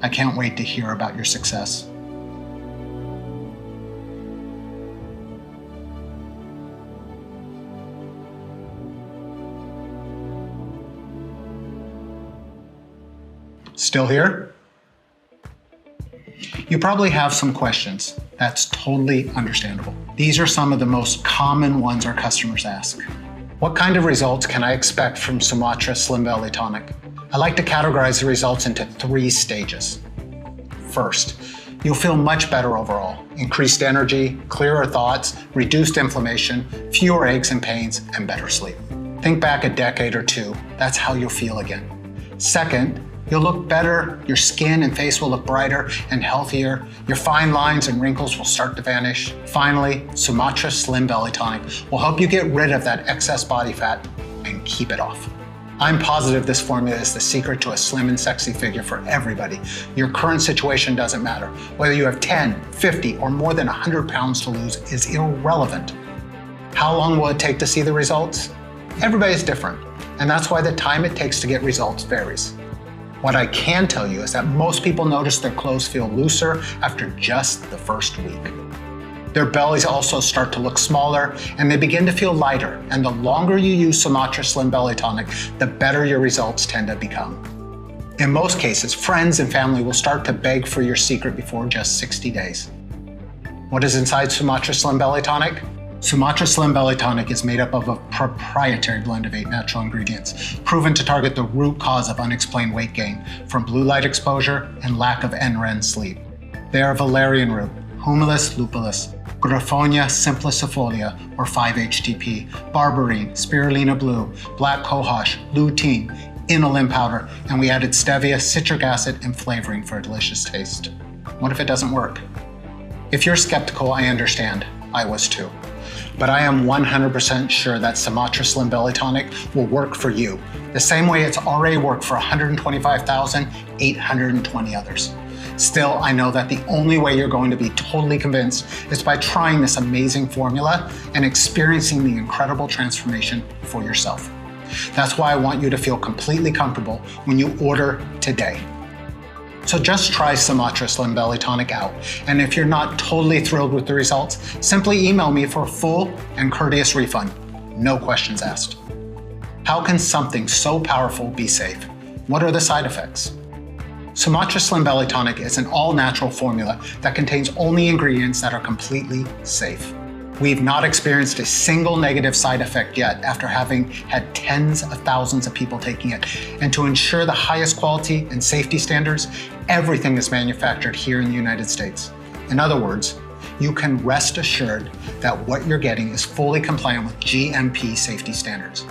I can't wait to hear about your success. Still here? You probably have some questions. That's totally understandable. These are some of the most common ones our customers ask. What kind of results can I expect from Sumatra Slim Belly Tonic? I like to categorize the results into 3 stages. First, you'll feel much better overall. Increased energy, clearer thoughts, reduced inflammation, fewer aches and pains, and better sleep. Think back a decade or 2. That's how you'll feel again. Second, you'll look better, your skin and face will look brighter and healthier, your fine lines and wrinkles will start to vanish. Finally, Sumatra Slim Belly Tonic will help you get rid of that excess body fat and keep it off. I'm positive this formula is the secret to a slim and sexy figure for everybody. Your current situation doesn't matter. Whether you have 10, 50, or more than 100 pounds to lose is irrelevant. How long will it take to see the results? Everybody's different, and that's why the time it takes to get results varies. What I can tell you is that most people notice their clothes feel looser after just the first week. Their bellies also start to look smaller and they begin to feel lighter. And the longer you use Sumatra Slim Belly Tonic, the better your results tend to become. In most cases, friends and family will start to beg for your secret before just 60 days. What is inside Sumatra Slim Belly Tonic? Sumatra Slim Belly Tonic is made up of a proprietary blend of 8 natural ingredients, proven to target the root cause of unexplained weight gain from blue light exposure and lack of NREM sleep. They are valerian root, humulus lupulus, Graphonia simplicifolia or 5-HTP, berberine, spirulina blue, black cohosh, lutein, inulin powder, and we added stevia, citric acid, and flavoring for a delicious taste. What if it doesn't work? If you're skeptical, I understand. I was too. But I am 100% sure that Sumatra Slim Belly Tonic will work for you, the same way it's already worked for 125,820 others. Still, I know that the only way you're going to be totally convinced is by trying this amazing formula and experiencing the incredible transformation for yourself. That's why I want you to feel completely comfortable when you order today. So just try Sumatra Slim Belly Tonic out. And if you're not totally thrilled with the results, simply email me for a full and courteous refund. No questions asked. How can something so powerful be safe? What are the side effects? Sumatra Slim Belly Tonic is an all-natural formula that contains only ingredients that are completely safe. We've not experienced a single negative side effect yet after having had tens of thousands of people taking it. And to ensure the highest quality and safety standards, everything is manufactured here in the United States. In other words, you can rest assured that what you're getting is fully compliant with GMP safety standards.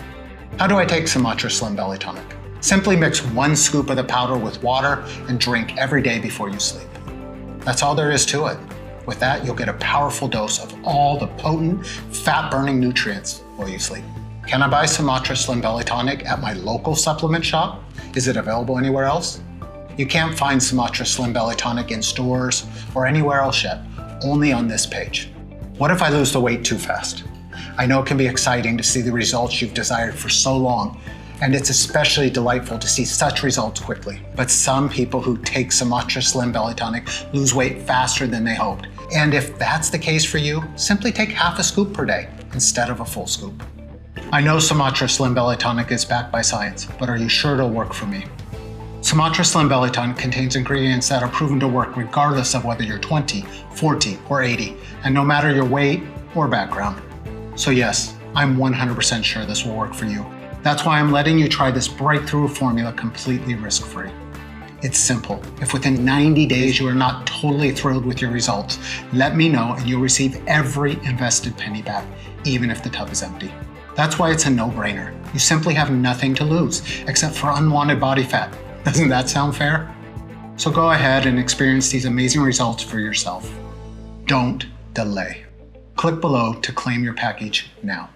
How do I take Sumatra Slim Belly Tonic? Simply mix 1 scoop of the powder with water and drink every day before you sleep. That's all there is to it. With that, you'll get a powerful dose of all the potent, fat-burning nutrients while you sleep. Can I buy Sumatra Slim Belly Tonic at my local supplement shop? Is it available anywhere else? You can't find Sumatra Slim Belly Tonic in stores or anywhere else yet, only on this page. What if I lose the weight too fast? I know it can be exciting to see the results you've desired for so long, and it's especially delightful to see such results quickly. But some people who take Sumatra Slim Belly Tonic lose weight faster than they hoped. And if that's the case for you, simply take half a scoop per day instead of a full scoop. I know Sumatra Slim Belly Tonic is backed by science, but are you sure it'll work for me? Sumatra Slim Belly Tonic contains ingredients that are proven to work regardless of whether you're 20, 40, or 80, and no matter your weight or background. So yes, I'm 100% sure this will work for you. That's why I'm letting you try this breakthrough formula completely risk-free. It's simple. If within 90 days you are not totally thrilled with your results, let me know and you'll receive every invested penny back, even if the tub is empty. That's why it's a no-brainer. You simply have nothing to lose, except for unwanted body fat. Doesn't that sound fair? So go ahead and experience these amazing results for yourself. Don't delay. Click below to claim your package now.